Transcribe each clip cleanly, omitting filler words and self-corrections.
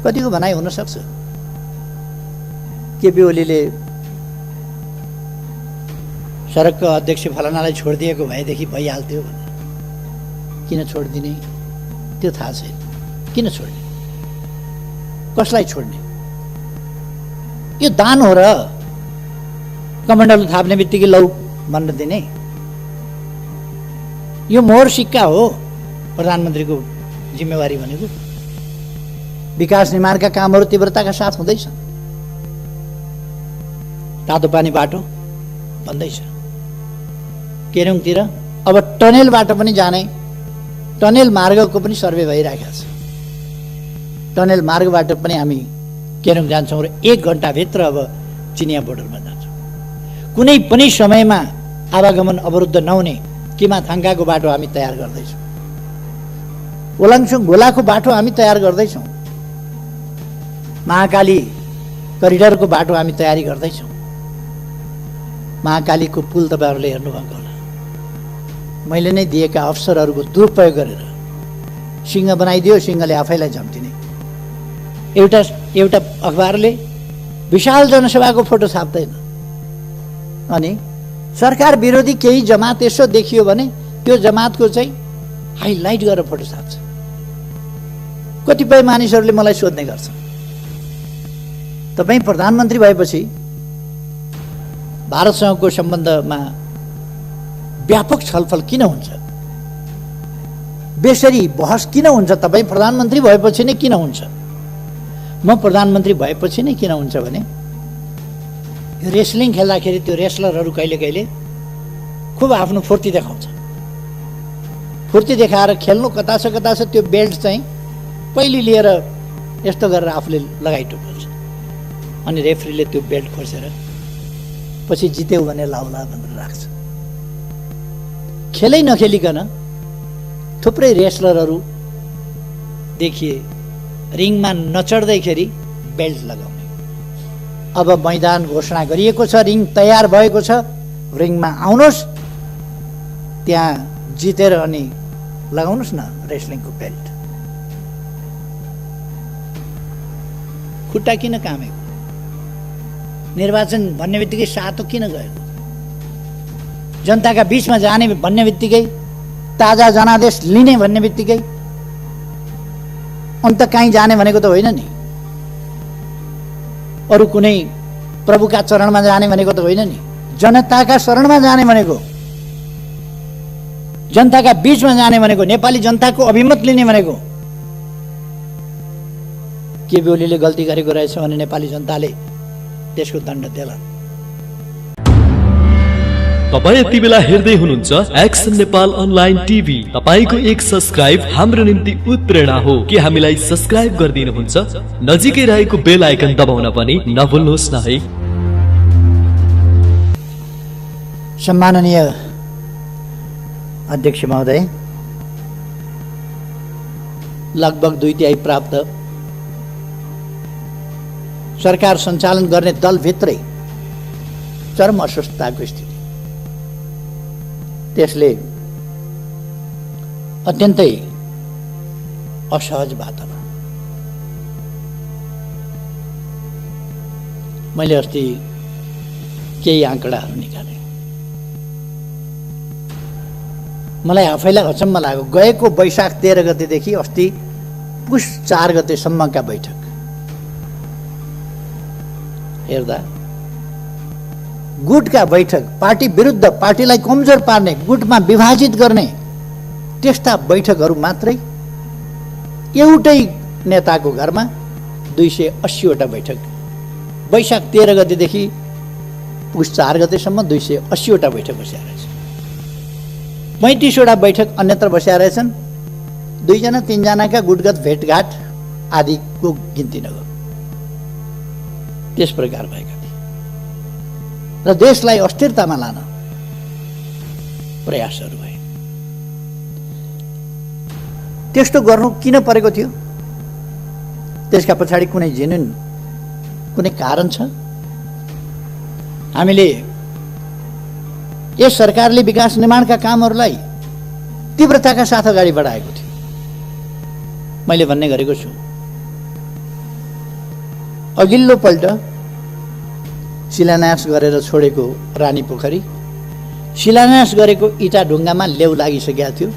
कतिको भनाइ हुन सक्छ। केपी ओलीले सडकको अध्यक्ष फलानालाई छोडिदिएको भएदेखि भइहाल्थ्यो भने किन छोडिदिने, त्यो थाहा छैन। किन छोड्ने, कसलाई छोड्ने? यो दान हो र कमण्डलु थाप्ने बित्तिकै लौ भन्न दिने? यो मोहर सिक्का हो प्रधानमन्त्रीको जिम्मेवारी भनेको। विकास निर्माणका कामहरू तीव्रताका साथ हुँदैछन्। तातो पानी बाटो बन्दैछ केरुङतिर। अब टनेल बाटो पनि जाने, टनेल मार्गको पनि सर्वे भइरहेको छ। टनेल मार्गबाट पनि हामी केरुङ जान्छौँ र 1 घण्टाभित्र अब चिनिया बोर्डरमा जान्छौँ। कुनै पनि समयमा आवागमन अवरुद्ध नहुने किमाथाङ्काको बाटो हामी तयार गर्दैछौँ। ओलाङचुङ घोलाको बाटो हामी तयार गर्दैछौँ। महाकाली करिडरको बाटो हामी तयारी गर्दैछौँ। महाकालीको पुल तपाईँहरूले हेर्नुभएको होला। मैले नै दिएका अवसरहरूको दुरुपयोग गरेर सिंह बनाइदियो, सिंहले आफैलाई झम्टिने। एउटा अखबारले विशाल जनसभाको फोटो छाप्दैन अनि सरकार विरोधी केही जमात यसो देखियो भने त्यो जमातको चाहिँ हाइलाइट गरेर फोटो छाप्छ। कतिपय मानिसहरूले मलाई सोध्ने गर्छन्, तपाईँ प्रधानमन्त्री भएपछि भारतसँगको सम्बन्धमा व्यापक छलफल किन हुन्छ, बेसरी बहस किन हुन्छ? तपाईँ प्रधानमन्त्री भएपछि नै किन हुन्छ? म प्रधानमन्त्री भएपछि नै किन हुन्छ भने यो रेस्लिङ खेल्दाखेरि त्यो रेस्लरहरू कहिले कहिले खुब आफ्नो फुर्ती देखाउँछ। फुर्ती देखाएर खेल्नु कता छ त्यो बेल्ट चाहिँ पहिले लिएर यस्तो गरेर आफूले लगाइटोक्छ अनि रेफ्रीले त्यो बेल्ट खोसेर पछि जित्यो भने लाउला भनेर राख्छ। खेलै नखेलिकन थुप्रै रेस्लरहरू देखिए रिङमा नचढ्दैखेरि बेल्ट लगाउने। अब मैदान घोषणा गरिएको छ, रिङ तयार भएको छ, रिङमा आउनुहोस्, त्यहाँ जितेर अनि लगाउनुहोस् न रेस्लिङको बेल्ट। खुट्टा किन कामेको? निर्वाचन भन्ने बित्तिकै सातो किन गएको? जनताका बीचमा जाने भन्ने बित्तिकै, ताजा जनादेश लिने भन्ने बित्तिकै अन्त कहीँ जाने भनेको त होइन नि। अरू कुनै प्रभुका चरणमा जाने भनेको त होइन नि। जनताका शरणमा जाने भनेको, जनताका बीचमा जाने भनेको, नेपाली जनताको अभिमत लिने भनेको। केपी ओलीले गल्ती गरेको रहेछ भने नेपाली जनताले त्यसको दण्ड देला। तपाईं यति बेला हेर्दै हुनुहुन्छ एक्सन नेपाल अनलाइन टिभी। तपाईको एक सब्स्क्राइब हाम्रो निम्ति उत्प्रेरणा हो। के हामीलाई सब्स्क्राइब गरिदिनुहुन्छ? नजिकै रहेको बेल आइकन दबाउन पनि नभुल्नुहोस् न है। सम्माननीय अध्यक्ष महोदय, लगभग 2/3 प्राप्त सरकार सञ्चालन गर्ने दलभित्रै चरम अस्वस्थताको स्थिति। त्यसले अत्यन्तै असहज वातावरण। मैले अस्ति केही आँकडाहरू निकालेँ। मलाई आफैलाई अचम्म लाग्यो। गएको वैशाख 13 गतेदेखि अस्ति पुष 4 गतेसम्मका बैठक हेर्दा गुटका बैठक, पार्टी विरुद्ध पार्टीलाई कमजोर पार्ने, गुटमा विभाजित गर्ने त्यस्ता बैठकहरू मात्रै एउटै नेताको घरमा 280 वटा बैठक। वैशाख 13 गतेदेखि पुष 4 गतेसम्म 280 वटा बैठक बसिया रहेछ। 35 वटा बैठक अन्यत्र बसिया रहेछन्। 2 जना 3 जनाका गुटगत भेटघाट आदिको गिन्ती नगरौँ। त्यस प्रकार भएका र देशलाई अस्थिरतामा लान प्रयासहरू भए। त्यस्तो गर्नु किन परेको थियो? त्यसका पछाडि कुनै जेन्युन कुनै कारण छ? हामीले यस सरकारले विकास निर्माणका कामहरूलाई तीव्रताका साथ अगाडि बढाएको थियो। मैले भन्ने गरेको छु, अघिल्लो पल्ट शिलान्यास गरेर छोडेको रानी पोखरी शिलान्यास गरेको इटा ढुङ्गामा लेउ लागिसकेका थियो,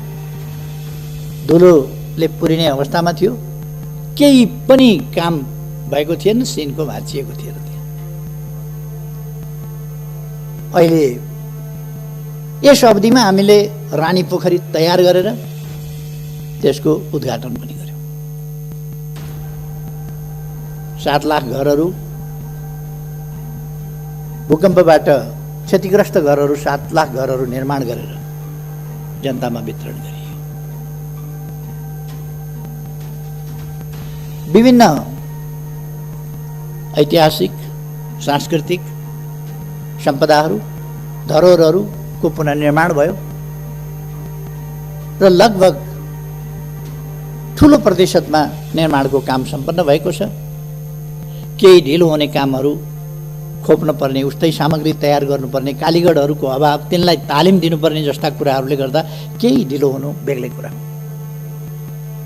धुलोले पुरिने अवस्थामा थियो, केही पनि काम भएको थिएन, सिनको भाँचिएको थिएन। अहिले यस अवधिमा हामीले रानी पोखरी तयार गरेर त्यसको उद्घाटन पनि गर्यौँ। 7 लाख घरहरू, भूकम्पबाट क्षतिग्रस्त घरहरू 7 लाख घरहरू निर्माण गरेर जनतामा वितरण गरियो। विभिन्न ऐतिहासिक, सांस्कृतिक सम्पदाहरू, धरोहरहरूको पुनर्निर्माण भयो र लगभग ठुलो प्रतिशतमा निर्माणको काम सम्पन्न भएको छ। केही ढिलो हुने कामहरू खोप्न पर्ने, उस्तै सामग्री तयार गर्नुपर्ने, कालीगढहरूको अभाव, तिनलाई तालिम दिनुपर्ने जस्ता कुराहरूले गर्दा केही ढिलो हुनु बेग्लै कुरा,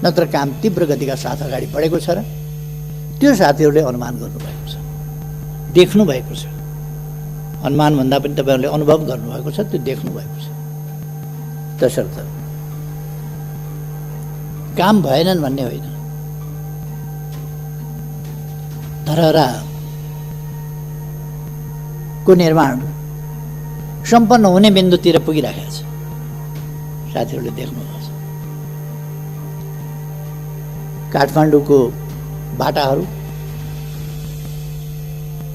नत्र काम तीव्र गतिका साथ अगाडि बढेको छ र त्यो साथीहरूले अनुमान गर्नुभएको छ, देख्नु भएको छ। अनुमान भन्दा पनि तपाईँहरूले अनुभव गर्नुभएको छ, त्यो देख्नु भएको छ। तसर्थ काम भएनन् भन्ने होइन, धरहराको निर्माण सम्पन्न हुने बिन्दुतिर पुगिरहेको छ, साथीहरूले देख्नुभएको छ। काठमाडौँको बाटाहरू,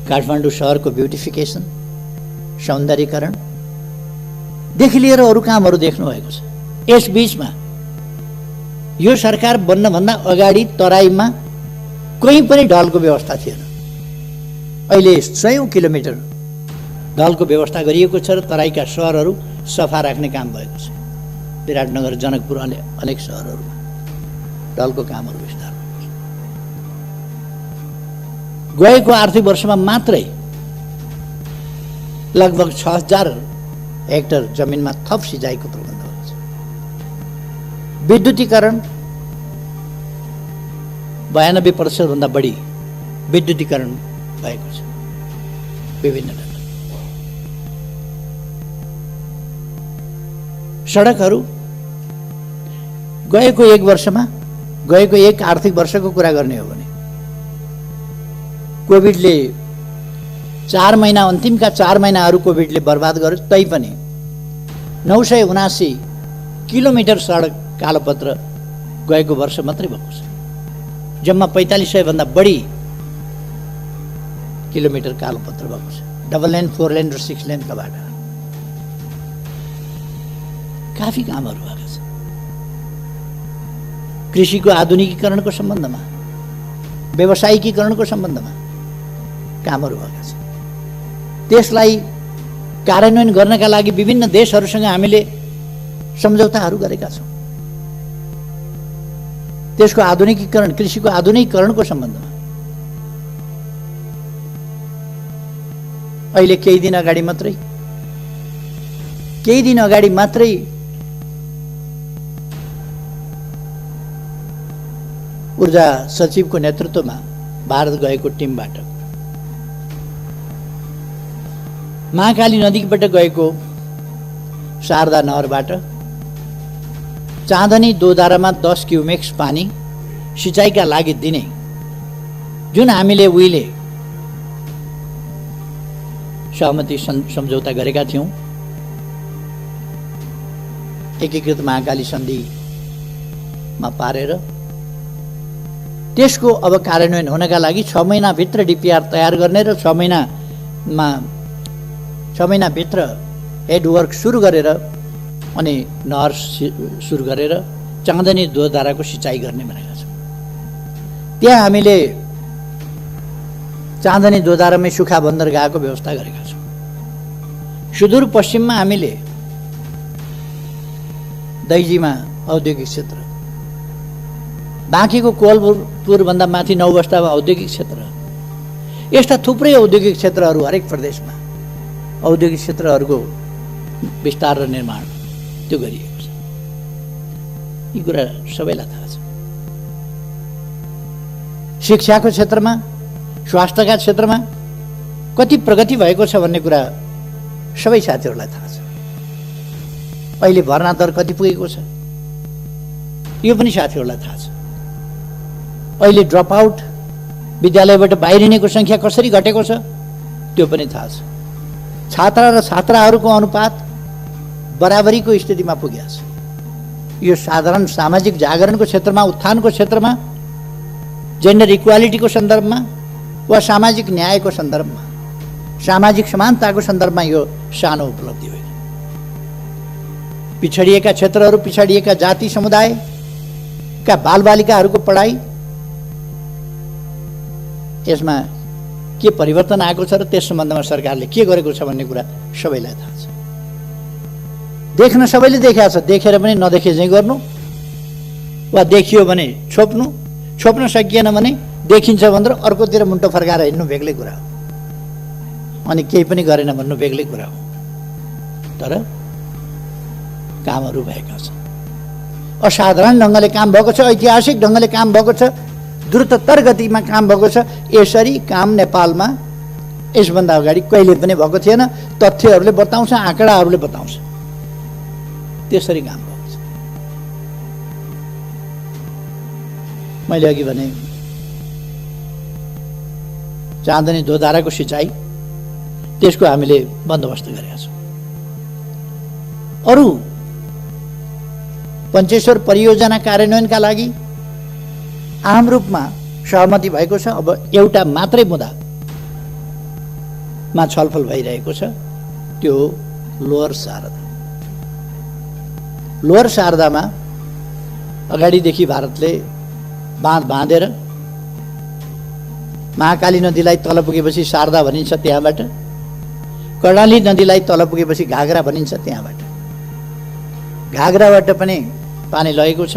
काठमाडौँ सहरको ब्युटिफिकेसन, सौन्दर्यीकरणदेखि लिएर अरू कामहरू देख्नुभएको छ। यस बीचमा यो सरकार बन्नभन्दा अगाडि तराईमा कहीँ पनि ढलको व्यवस्था थिएन। अहिले 100 किलोमिटर ढलको व्यवस्था गरिएको छ र तराईका सहरहरू सफा राख्ने काम भएको छ। विराटनगर, जनकपुर, अनेक सहरहरूमा ढलको कामहरू विस्तार भएको छ। गएको आर्थिक वर्षमा मात्रै लगभग 6000 हेक्टर जमिनमा थप सिँचाइको प्रबन्ध भएको छ। विद्युतीकरण 92% भन्दा बढी विद्युतीकरण भएको छ विभिन्न ढङ्गले। सडकहरू गएको एक आर्थिक वर्षको कुरा गर्ने हो भने कोभिडले 4 महिना, अन्तिमका 4 महिनाहरू कोभिडले बर्बाद गर्यो, तैपनि 979 किलोमिटर सडक कालोपत्र गएको वर्ष मात्रै भएको छ। जम्मा 4500 भन्दा बढी किलोमिटर कालोपत्र भएको छ। डबल लेन, 4 लेन र 6 लेनका बाटा काफी कामहरू भएको छ। कृषिको आधुनिकीकरणको सम्बन्धमा, व्यावसायिकीकरणको सम्बन्धमा कामहरू भएका छन्। त्यसलाई कार्यान्वयन गर्नका लागि विभिन्न देशहरूसँग हामीले सम्झौताहरू गरेका छौँ। त्यसको आधुनिकीकरण, कृषिको आधुनिकीकरणको सम्बन्धमा अहिले केही दिन अगाडि मात्रै ऊर्जा सचिवको नेतृत्वमा भारत गएको टिमबाट महाकाली नदीबाट गएको शारदा नहरबाट चाँदनी दोधारामा 10 क्युमेक्स पानी सिँचाइका लागि दिने जुन हामीले उहिले सहमति सम्झौता गरेका थियौँ, एकीकृत महाकाली सन्धिमा पारेर त्यसको अब कार्यान्वयन हुनका लागि 6 महिनाभित्र डिपिआर तयार गर्ने र 6 महिनाभित्र हेडवर्क सुरु गरेर अनि नहर सुरु गरेर चाँदनी दोधाराको सिँचाइ गर्ने भनेका छौँ। त्यहाँ हामीले चाँदनी दोधारामै सुक्खा बन्दरगाहको व्यवस्था गरेका छौँ। सुदूरपश्चिममा हामीले दैजीमा औद्योगिक क्षेत्र, बाँकीको कोलपुरभन्दा माथि 9 बस्तामा औद्योगिक क्षेत्र, यस्ता थुप्रै औद्योगिक क्षेत्रहरू हरेक प्रदेशमा औद्योगिक क्षेत्रहरूको विस्तार र निर्माण त्यो गरिएको छ। यी कुरा सबैलाई थाहा छ। शिक्षाको क्षेत्रमा स्वास्थ्यका क्षेत्रमा कति प्रगति भएको छ भन्ने कुरा सबै साथीहरूलाई थाहा छ। अहिले भर्ना दर कति पुगेको छ यो पनि साथीहरूलाई थाहा छ। अहिले ड्रप आउट विद्यालयबाट बाहिरिनेको सङ्ख्या कसरी घटेको छ त्यो पनि थाहा छ। छात्रा र छात्राहरूको अनुपात बराबरीको स्थितिमा पुगेको छ। यो साधारण सामाजिक जागरणको क्षेत्रमा, उत्थानको क्षेत्रमा, जेन्डर इक्वालिटीको सन्दर्भमा वा सामाजिक न्यायको सन्दर्भमा, सामाजिक समानताको सन्दर्भमा यो सानो उपलब्धि होइन। पिछडिएका क्षेत्रहरू, पिछडिएका जाति समुदायका बालबालिकाहरूको पढाइ, यसमा के परिवर्तन आएको छ र त्यस सम्बन्धमा सरकारले के गरेको छ भन्ने कुरा सबैलाई थाहा छ। देख्न सबैले देखेको छ, देखेर पनि नदेखे चाहिँ गर्नु वा देखियो भने छोप्नु, छोप्न सकिएन भने देखिन्छ भनेर अर्कोतिर मुन्टो फर्काएर हिँड्नु बेग्लै कुरा हो, अनि केही पनि गरेन भन्नु बेग्लै कुरा हो। तर कामहरू भएका छन्, असाधारण ढङ्गले काम भएको छ, ऐतिहासिक ढङ्गले काम भएको छ, द्रुततर गतिमा काम भएको छ। यसरी काम नेपालमा यसभन्दा अगाडि कहिले पनि भएको थिएन। तथ्यहरूले बताउँछ, आँकडाहरूले बताउँछ, त्यसरी काम भएको छ। मैले अघि भने चाँदनी दोधाराको सिँचाइ, त्यसको हामीले बन्दोबस्त गरेका छौँ। अरू पञ्चेश्वर परियोजना कार्यान्वयनका लागि आम रूपमा सहमति भएको छ। अब एउटा मात्रै मुद्दामा छलफल भइरहेको छ, त्यो लोअर शारदा। लोअर शारदामा अगाडिदेखि भारतले बाँध बाँधेर महाकाली नदीलाई तल पुगेपछि शारदा भनिन्छ, त्यहाँबाट कर्णाली नदीलाई तल पुगेपछि घागरा भनिन्छ, त्यहाँबाट घागराबाट पनि पानी लगेको छ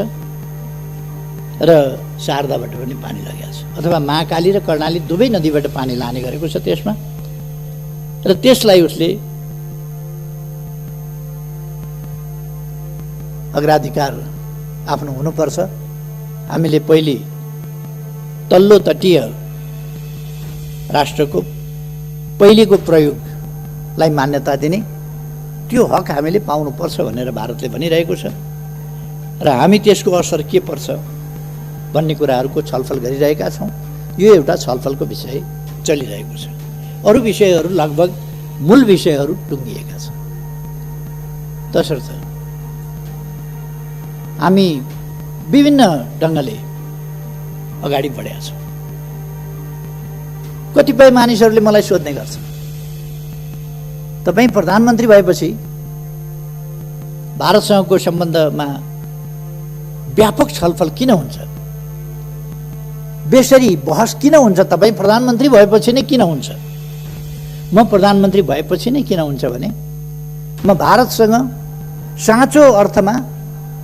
र शारदाबाट पनि पानी लगेको छ, अथवा महाकाली र कर्णाली दुवै नदीबाट पानी लाने गरेको छ त्यसमा। र त्यसलाई उसले अग्राधिकार आफ्नो हुनुपर्छ। हामीले पहिले तल्लो तटीय राष्ट्रको पहिलेको प्रयोगलाई मान्यता दिने, त्यो हक हामीले पाउनुपर्छ भनेर भारतले भनिरहेको छ र हामी त्यसको असर के पर्छ भन्ने कुराहरूको छलफल गरिरहेका छौँ। यो एउटा छलफलको विषय चलिरहेको छ। अरू विषयहरू लगभग मूल विषयहरू टुङ्गिएका छन्। तसर्थ हामी विभिन्न ढङ्गले अगाडि बढेका छौँ। कतिपय मानिसहरूले मलाई सोध्ने गर्छन्, तपाईँ प्रधानमन्त्री भएपछि भारतसँगको सम्बन्धमा व्यापक छलफल किन हुन्छ, बेसरी बहस किन हुन्छ, तपाईँ प्रधानमन्त्री भएपछि नै किन हुन्छ? म प्रधानमन्त्री भएपछि नै किन हुन्छ भने म भारतसँग साँचो अर्थमा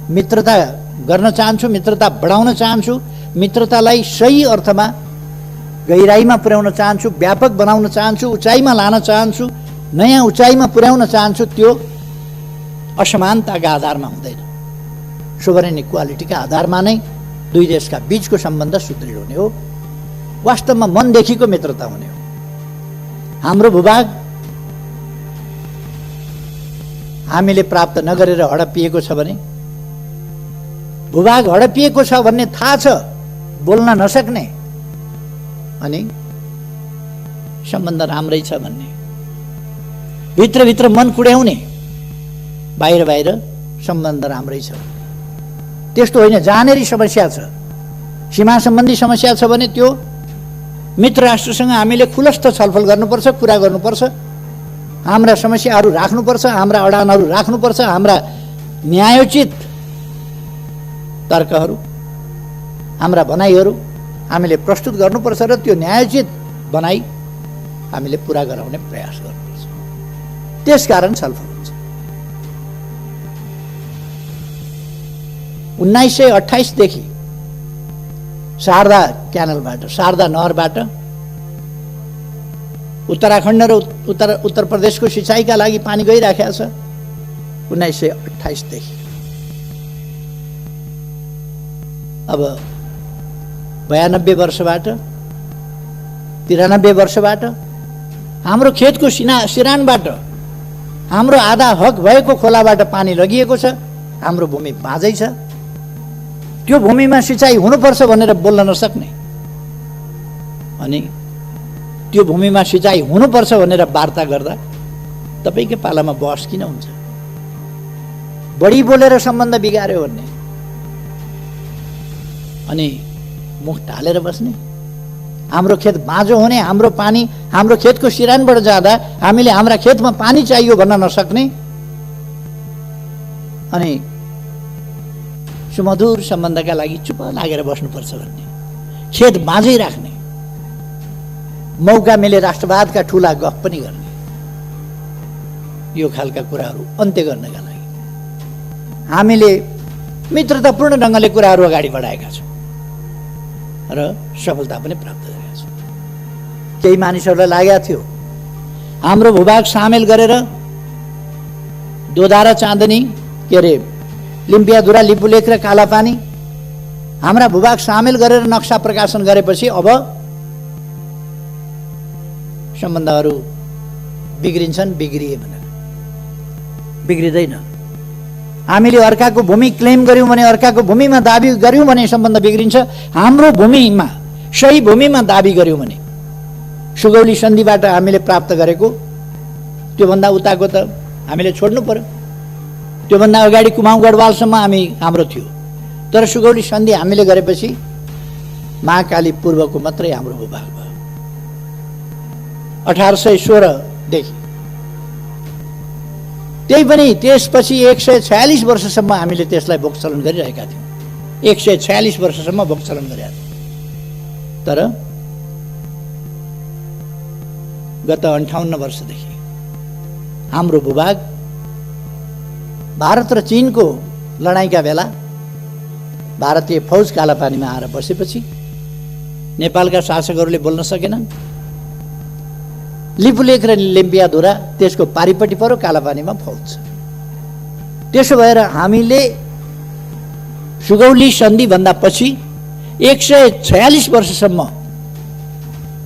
मित्रता गर्न चाहन्छु, मित्रता बढाउन चाहन्छु, मित्रतालाई सही अर्थमा गहिराइमा पुर्याउन चाहन्छु, व्यापक बनाउन चाहन्छु, उचाइमा लान चाहन्छु, नयाँ उचाइमा पुर्याउन चाहन्छु। त्यो असमानताका आधारमा हुँदैन, सोभरेन इक्वालिटीका आधारमा नै दुई देशका बीचको सम्बन्ध सुदृढ हुने हो, वास्तवमा मनदेखिको मित्रता हुने हो। हाम्रो भूभाग हामीले प्राप्त नगरेर हडपिएको छ भने, भूभाग हडपिएको छ भन्ने थाहा छ, बोल्न नसक्ने, अनि सम्बन्ध राम्रै छ भन्ने, भित्रभित्र मन कुड्याउने, बाहिर बाहिर सम्बन्ध राम्रै छ, त्यस्तो होइन। जहाँनेरि समस्या छ, सीमा सम्बन्धी समस्या छ भने त्यो मित्र राष्ट्रसँग हामीले खुलस्त छलफल गर्नुपर्छ, कुरा गर्नुपर्छ, हाम्रा समस्याहरू राख्नुपर्छ, हाम्रा अडानहरू राख्नुपर्छ, हाम्रा न्यायोचित तर्कहरू, हाम्रा भनाइहरू हामीले प्रस्तुत गर्नुपर्छ र त्यो न्यायोचित भनाइ हामीले पुरा गराउने प्रयास गर्नुपर्छ। त्यसकारण छलफल हुन्छ। 1928 देखि शारदा क्यानलबाट, शारदा नहरबाट उत्तराखण्ड र उत्तर प्रदेशको सिँचाइका लागि पानी गइराखेको छ। 1928 देखि अब 92 वर्षबाट 93 वर्षबाट हाम्रो खेतको सिरानबाट हाम्रो आधा हक भएको खोलाबाट पानी लगिएको छ। हाम्रो भूमि बाँझै छ। त्यो भूमिमा सिँचाइ हुनुपर्छ भनेर बोल्न नसक्ने अनि त्यो भूमिमा सिँचाइ हुनुपर्छ भनेर वार्ता गर्दा तपाईँकै पालामा बहस किन हुन्छ? बढी बोलेर सम्बन्ध बिगार्यो भन्ने अनि मुख ढालेर बस्ने। हाम्रो खेत बाँझो हुने, हाम्रो पानी हाम्रो खेतको सिरानबाट जाँदा हामीले हाम्रा खेतमा पानी चाहियो भन्न नसक्ने अनि सुमधुर सम्बन्धका लागि चुप लागेर बस्नुपर्छ भन्ने, खेत बाँझै राख्ने, मौका मिले राष्ट्रवादका ठुला गफ पनि गर्ने, यो खालका कुराहरू अन्त्य गर्नका लागि हामीले मित्रतापूर्ण ढङ्गले कुराहरू अगाडि बढाएका छौँ र सफलता पनि प्राप्त गरेका छौँ। केही मानिसहरूलाई लागेको थियो हाम्रो भूभाग सामेल गरेर दोधारा चाँदनी के अरे लिम्पियाधुरा, लिपुलेख र कालापानी हाम्रा भूभाग सामेल गरेर नक्सा प्रकाशन गरेपछि अब सम्बन्धहरू बिग्रिन्छन्। बिग्रिए भनेर बिग्रिँदैन। हामीले अर्काको भूमि क्लेम गर्यौँ भने, अर्काको भूमिमा दाबी गर्यौँ भने सम्बन्ध बिग्रिन्छ। हाम्रो भूमिमा, सही भूमिमा दाबी गर्यौँ भने, सुगौली सन्धिबाट हामीले प्राप्त गरेको त्योभन्दा उताको त हामीले छोड्नु पर्यो। त्योभन्दा अगाडि कुमाउँ गढवालसम्म हाम्रो थियो, तर सुगौली सन्धि हामीले गरेपछि महाकाली पूर्वको मात्रै हाम्रो भूभाग भयो। 1816 देखि त्यही पनि त्यसपछि 146 वर्षसम्म हामीले त्यसलाई भोगचलन गरिरहेका थियौँ। 146 वर्षसम्म भोगचलन गरेका थियौँ। तर गत 58 वर्षदेखि हाम्रो भूभाग भारत र चीनको लडाईँका बेला भारतीय फौज कालापानीमा आएर बसेपछि नेपालका शासकहरूले बोल्न सकेनन्। लिपुलेख र लिम्पियाधुरा त्यसको पारिपट्टि पर्यो, कालापानीमा फौज छ। त्यसो भएर हामीले सुगौली सन्धि भन्दा पछि 146 वर्षसम्म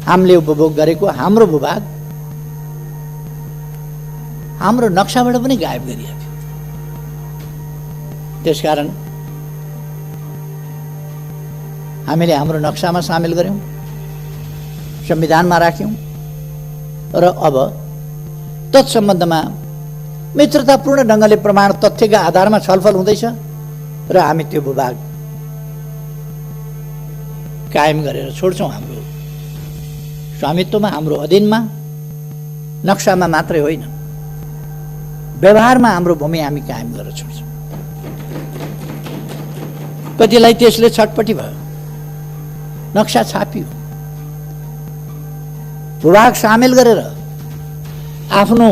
हामीले उपभोग गरेको हाम्रो भूभाग हाम्रो नक्साबाट पनि गायब गरिएको थियो। त्यसकारण हामीले हाम्रो नक्सामा सामेल गर्यौँ, संविधानमा राख्यौँ र अब तत्सम्बन्धमा मित्रतापूर्ण ढङ्गले प्रमाण तथ्यका आधारमा छलफल हुँदैछ र हामी त्यो भूभाग कायम गरेर छोड्छौँ। हाम्रो स्वामित्वमा, हाम्रो अधीनमा, नक्सामा मात्रै होइन, व्यवहारमा हाम्रो भूमि हामी कायम गरेर छोड्छौँ। कतिलाई त्यसले छटपटी भयो, नक्सा छापियो, भूभाग सामेल गरेर आफ्नो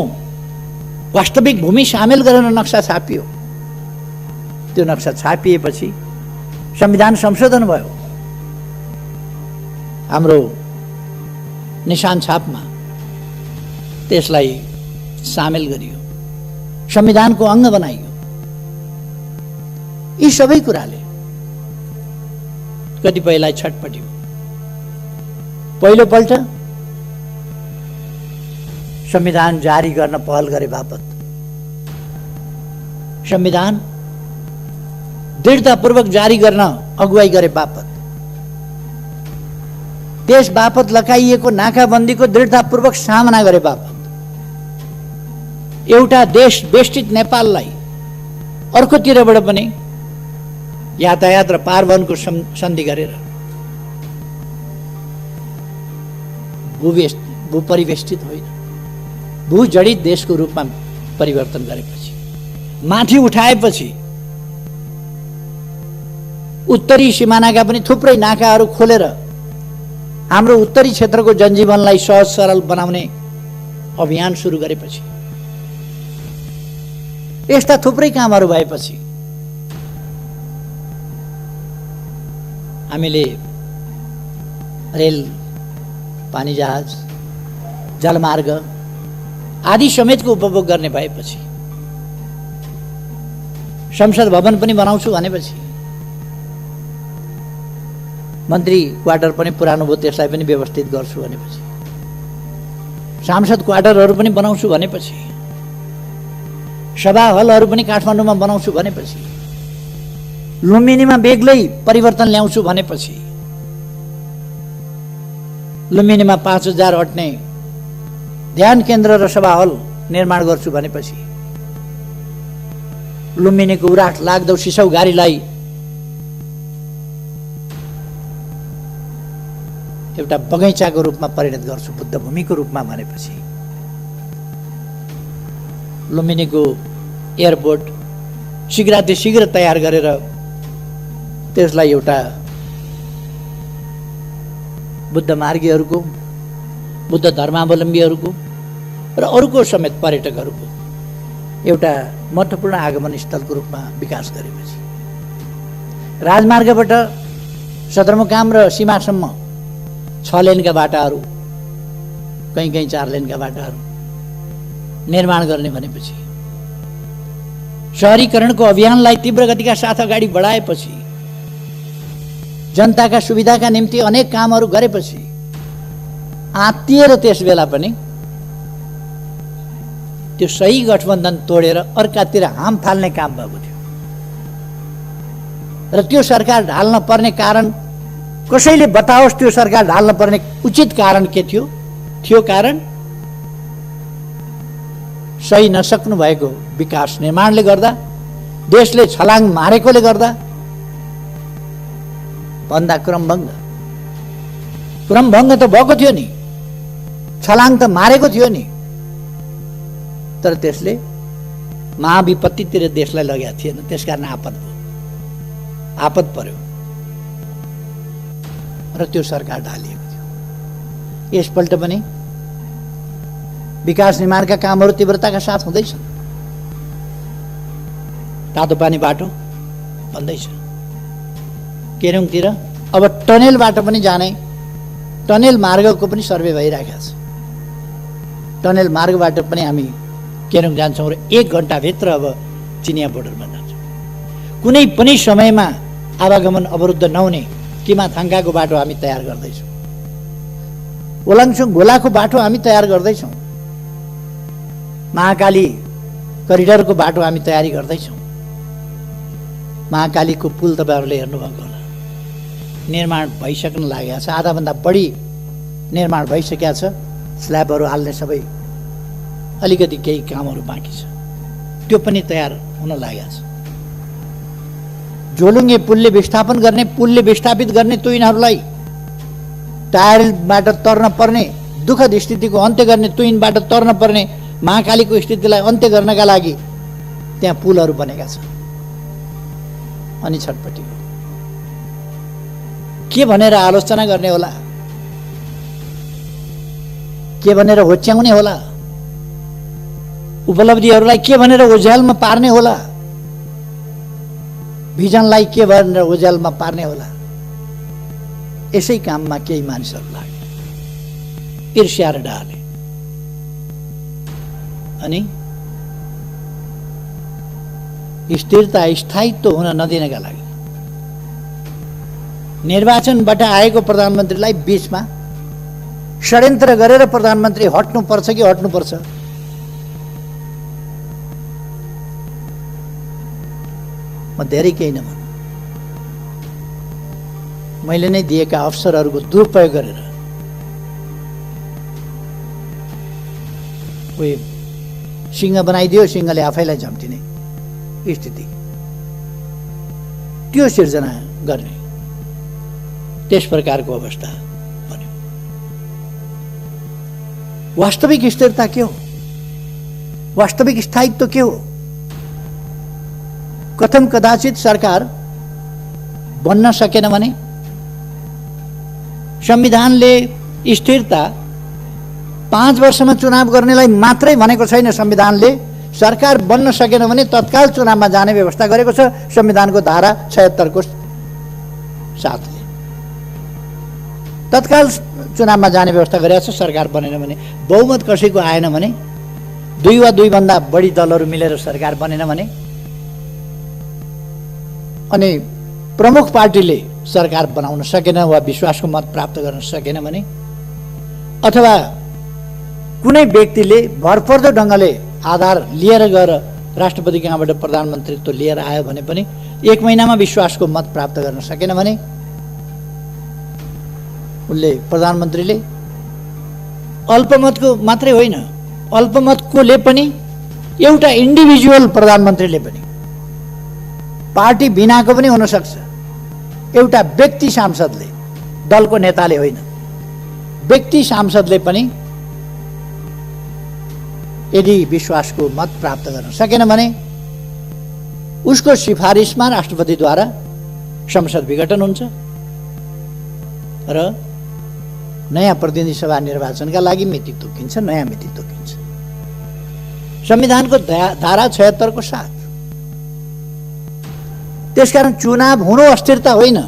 वास्तविक भूमि सामेल गरेर नक्सा छापियो। त्यो नक्सा छापिएपछि संविधान संशोधन भयो। हाम्रो निशान छापमा त्यसलाई सामेल गरियो, संविधानको अङ्ग बनाइयो। यी सबै कुराले कतिपयलाई छटपट्यो। पहिलोपल्ट संविधान जारी गर्न पहल गरे बापत, संविधान दृढतापूर्वक जारी गर्न अगुवाई गरे बापत, त्यस बापत लगाइएको नाकाबन्दीको दृढतापूर्वक सामना गरे बापत, एउटा देश बेष्टित नेपाललाई अर्कोतिरबाट पनि यातायात र पारवहनको सन्धि गरेर भूपरिवेष्टित होइन, भूजडित देशको रूपमा परिवर्तन गरेपछि, माथि उठाएपछि, उत्तरी सिमानाका पनि थुप्रै नाकाहरू खोलेर हाम्रो उत्तरी क्षेत्रको जनजीवनलाई सहज सरल बनाउने अभियान सुरु गरेपछि, यस्ता थुप्रै कामहरू भएपछि हामीले रेल, पानी जहाज, जलमार्ग आदि समेतको उपभोग गर्ने भएपछि, संसद भवन पनि बनाउँछु भनेपछि मन्त्री क्वार्टर पनि पुरानो भयो, त्यसलाई पनि व्यवस्थित गर्छु भनेपछि, सांसद क्वार्टरहरू पनि बनाउँछु भनेपछि, सभा हलहरू पनि काठमाडौँमा बनाउँछु भनेपछि, लुम्बिनीमा बेग्लै परिवर्तन ल्याउँछु भनेपछि, लुम्बिनीमा 5000 अट्ने ध्यान केन्द्र र सभा हल निर्माण गर्छु भनेपछि, लुम्बिनीको उराट लाग्दो सिसौ गाडीलाई एउटा बगैँचाको रूपमा परिणत गर्छु, बुद्ध भूमिको रूपमा भनेपछि, लुम्बिनीको एयरपोर्ट शीघ्र तयार गरेर त्यसलाई एउटा बुद्ध मार्गीहरूको, बुद्ध धर्मावलम्बीहरूको र अरूको समेत पर्यटकहरूको एउटा महत्त्वपूर्ण आगमन स्थलको रूपमा विकास गरेपछि, राजमार्गबाट सदरमुकाम र सीमासम्म 6 लेनका बाटाहरू, कहीँ 4 लेनका बाटाहरू निर्माण गर्ने भनेपछि, शहरीकरणको अभियानलाई तीव्र गतिका साथ अगाडि बढाएपछि, जनताका सुविधाका निम्ति अनेक कामहरू गरेपछि, आत्तिएर त्यस बेला पनि त्यो सही गठबन्धन तोडेर अर्कातिर हाम फाल्ने काम भएको थियो र त्यो सरकार ढाल्न पर्ने कारण कसैले बताओस्, त्यो सरकार ढाल्न पर्ने उचित कारण के थियो? थियो कारण सही नसक्नु भएको विकास निर्माणले गर्दा, देशले छलाङ मारेकोले गर्दा भन्दा क्रमभङ्ग त भएको थियो नि, छलाङ त मारेको थियो नि, तर त्यसले महाविपत्तितिर देशलाई लगेको थिएन। त्यसकारण आपद पर्यो र त्यो सरकार ढालिएको थियो। यसपल्ट पनि विकास निर्माणका कामहरू तीव्रताका साथ हुँदैछन्। तातो पानी बाटो बन्दैछ, केरुङतिर अब टनेलबाट पनि जाने, टनेल मार्गको पनि सर्वे भइरहेको छ। टनेल मार्गबाट पनि हामी केरुङ जान्छौँ र 1 घण्टाभित्र अब चिनिया बोर्डरमा जान्छौँ। कुनै पनि समयमा आवागमन अवरुद्ध नहुने किमाथाङ्गाको बाटो हामी तयार गर्दैछौँ। ओलाङचुङ घोलाको बाटो हामी तयार गर्दैछौँ। महाकाली करिडरको बाटो हामी तयारी गर्दैछौँ। महाकालीको पुल तपाईँहरूले हेर्नुभएको होला, निर्माण भइसक्न लागेको छ, आधाभन्दा बढी निर्माण भइसकेको छ। स्ल्याबहरू हाल्ने सबै अलिकति केही कामहरू बाँकी छ, त्यो पनि तयार हुन लागेको छ। झोलुङ्गे पुलले विस्थापित गर्ने तुइनहरूलाई टायरबाट तर्न पर्ने, दुःखद स्थितिको अन्त्य गर्ने, तुइनबाट तर्न पर्ने महाकालीको स्थितिलाई अन्त्य गर्नका लागि त्यहाँ पुलहरू बनेका छन्। अनि छटपट्टिको के भनेर आलोचना गर्ने होला, के भनेर होच्याउने होला, उपलब्धिहरूलाई के भनेर ओझ्यालमा पार्ने होला, भिजनलाई के भनेर ओझ्यालमा पार्ने होला। यसै काममा केही मानिसहरू लागे, ईर्ष्या र डाले, अनि स्थिरता स्थायित्व हुन नदिनका लागि निर्वाचनबाट आएको प्रधानमन्त्रीलाई बीचमा षड्यन्त्र गरेर प्रधानमन्त्री हट्नुपर्छ कि हट्नुपर्छ, म धेरै केही नभन्नु, मैले नै दिएका अवसरहरूको दुरुपयोग गरेर कोही सिंह बनाइदियो, सिंहले आफैलाई झम्टिने स्थिति, त्यो सिर्जना गर्ने त्यस प्रकारको अवस्था बन्यो। वास्तविक स्थिरता के हो? वास्तविक स्थायित्व के हो? कथम कदाचित सरकार बन्न सकेन भने संविधानले स्थिरता 5 वर्षमा चुनाव गर्नेलाई मात्रै भनेको छैन। संविधानले सरकार बन्न सकेन भने तत्काल चुनावमा जाने व्यवस्था गरेको छ संविधानको धारा 76 को साथले। तत्काल चुनावमा जाने व्यवस्था गरेको छ। सरकार बनेन भने, बहुमत कसैको आएन भने, 2 वा 2 भन्दा बढी दलहरू मिलेर सरकार बनेन भने, अनि प्रमुख पार्टीले सरकार बनाउन सकेन वा विश्वासको मत प्राप्त गर्न सकेन भने, अथवा कुनै व्यक्तिले भरपर्दो ढङ्गले आधार लिएर गएर राष्ट्रपति कहाँबाट प्रधानमन्त्रीत्व लिएर आयो भने पनि 1 महिनामा विश्वासको मत प्राप्त गर्न सकेन भने उनले प्रधानमन्त्रीले अल्पमतको मात्रै होइन, अल्पमतकोले पनि एउटा इन्डिभिजुअल प्रधानमन्त्रीले पनि, पार्टी बिनाको पनि हुन सक्छ, एउटा व्यक्ति सांसदले, दलको नेताले होइन, व्यक्ति सांसदले पनि यदि विश्वासको मत प्राप्त गर्न सकेन भने उसको सिफारिसमा राष्ट्रपतिद्वारा संसद विघटन हुन्छ र नयाँ प्रतिनिधि सभा निर्वाचनका लागि मिति तोकिन्छ, नयाँ मिति तोकिन्छ संविधानको धारा 76 को साथ। त्यसकारण चुनाव हुनु अस्थिरता होइन,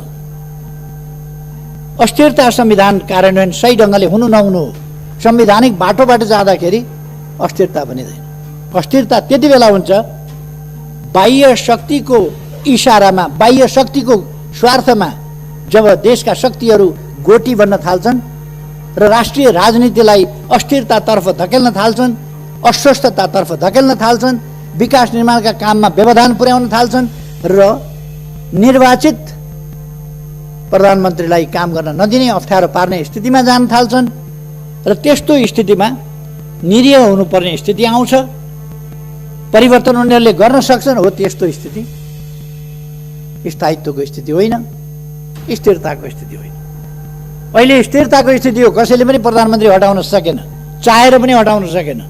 अस्थिरता संविधान कार्यान्वयन सही ढङ्गले हुनु नहुनु हो। संवैधानिक बाटोबाट जाँदाखेरि अस्थिरता बनिँदैन। अस्थिरता त्यति बेला हुन्छ बाह्य शक्तिको इशारामा, बाह्य शक्तिको स्वार्थमा जब देशका शक्तिहरू गोटी बन्न थाल्छन् र राष्ट्रिय राजनीतिलाई अस्थिरतातर्फ धकेल्न थाल्छन्, अस्वस्थतातर्फ धकेल्न थाल्छन्, विकास निर्माणका काममा व्यवधान पुर्याउन थाल्छन् र निर्वाचित प्रधानमन्त्रीलाई काम गर्न नदिने, अप्ठ्यारो पार्ने स्थितिमा जान थाल्छन् र त्यस्तो स्थितिमा निरीह हुनुपर्ने स्थिति आउँछ। परिवर्तन उनीहरूले गर्न सक्छन्, हो त्यस्तो स्थिति स्थायित्वको स्थिति होइन, स्थिरताको स्थिति होइन। अहिले स्थिरताको स्थिति हो, कसैले पनि प्रधानमन्त्री हटाउन सकेन, चाहेर पनि हटाउन सकेन।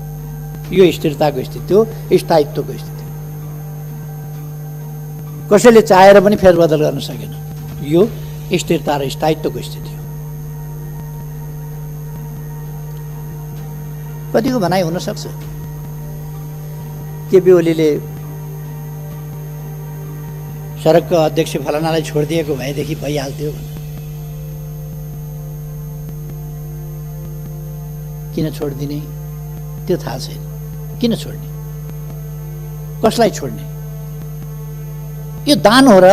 यो स्थिरताको स्थिति हो, स्थायित्वको स्थिति। कसैले चाहेर पनि फेरबदल गर्न सकेन, यो स्थिरता र स्थायित्वको स्थिति हो। कतिको भनाइ हुन सक्छ केपी ओलीले सडकको अध्यक्ष फलानालाई छोडिदिएको भएदेखि भइहाल्थ्यो भनेर। किन छोडिदिने त्यो थाहा छैन। किन छोड्ने, कसलाई छोड्ने? यो दान हो र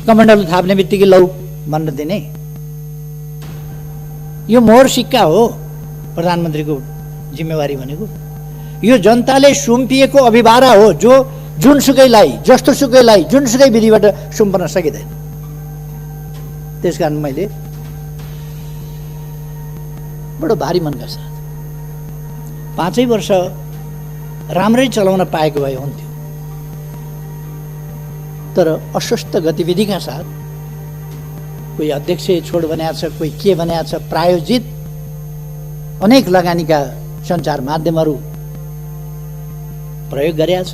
कमण्डलु थाप्ने बित्तिकै लौ भन्न दिने? यो मोहर सिक्का हो प्रधानमन्त्रीको जिम्मेवारी भनेको। यो जनताले सुम्पिएको अभिभारा हो जो जुनसुकैलाई, जस्तोसुकैलाई, जुनसुकै विधिबाट सुम्पन सकिँदैन। त्यसकारण मैले बडो भारी मनका साथ 5 वर्ष राम्रै चलाउन पाएको भए हुन्थ्यो, तर अस्वस्थ गतिविधिका साथ कोही अध्यक्ष छोड बनाएको छ, कोही के बनाएको छ, प्रायोजित अनेक लगानीका सञ्चार माध्यमहरू प्रयोग गरेका छ,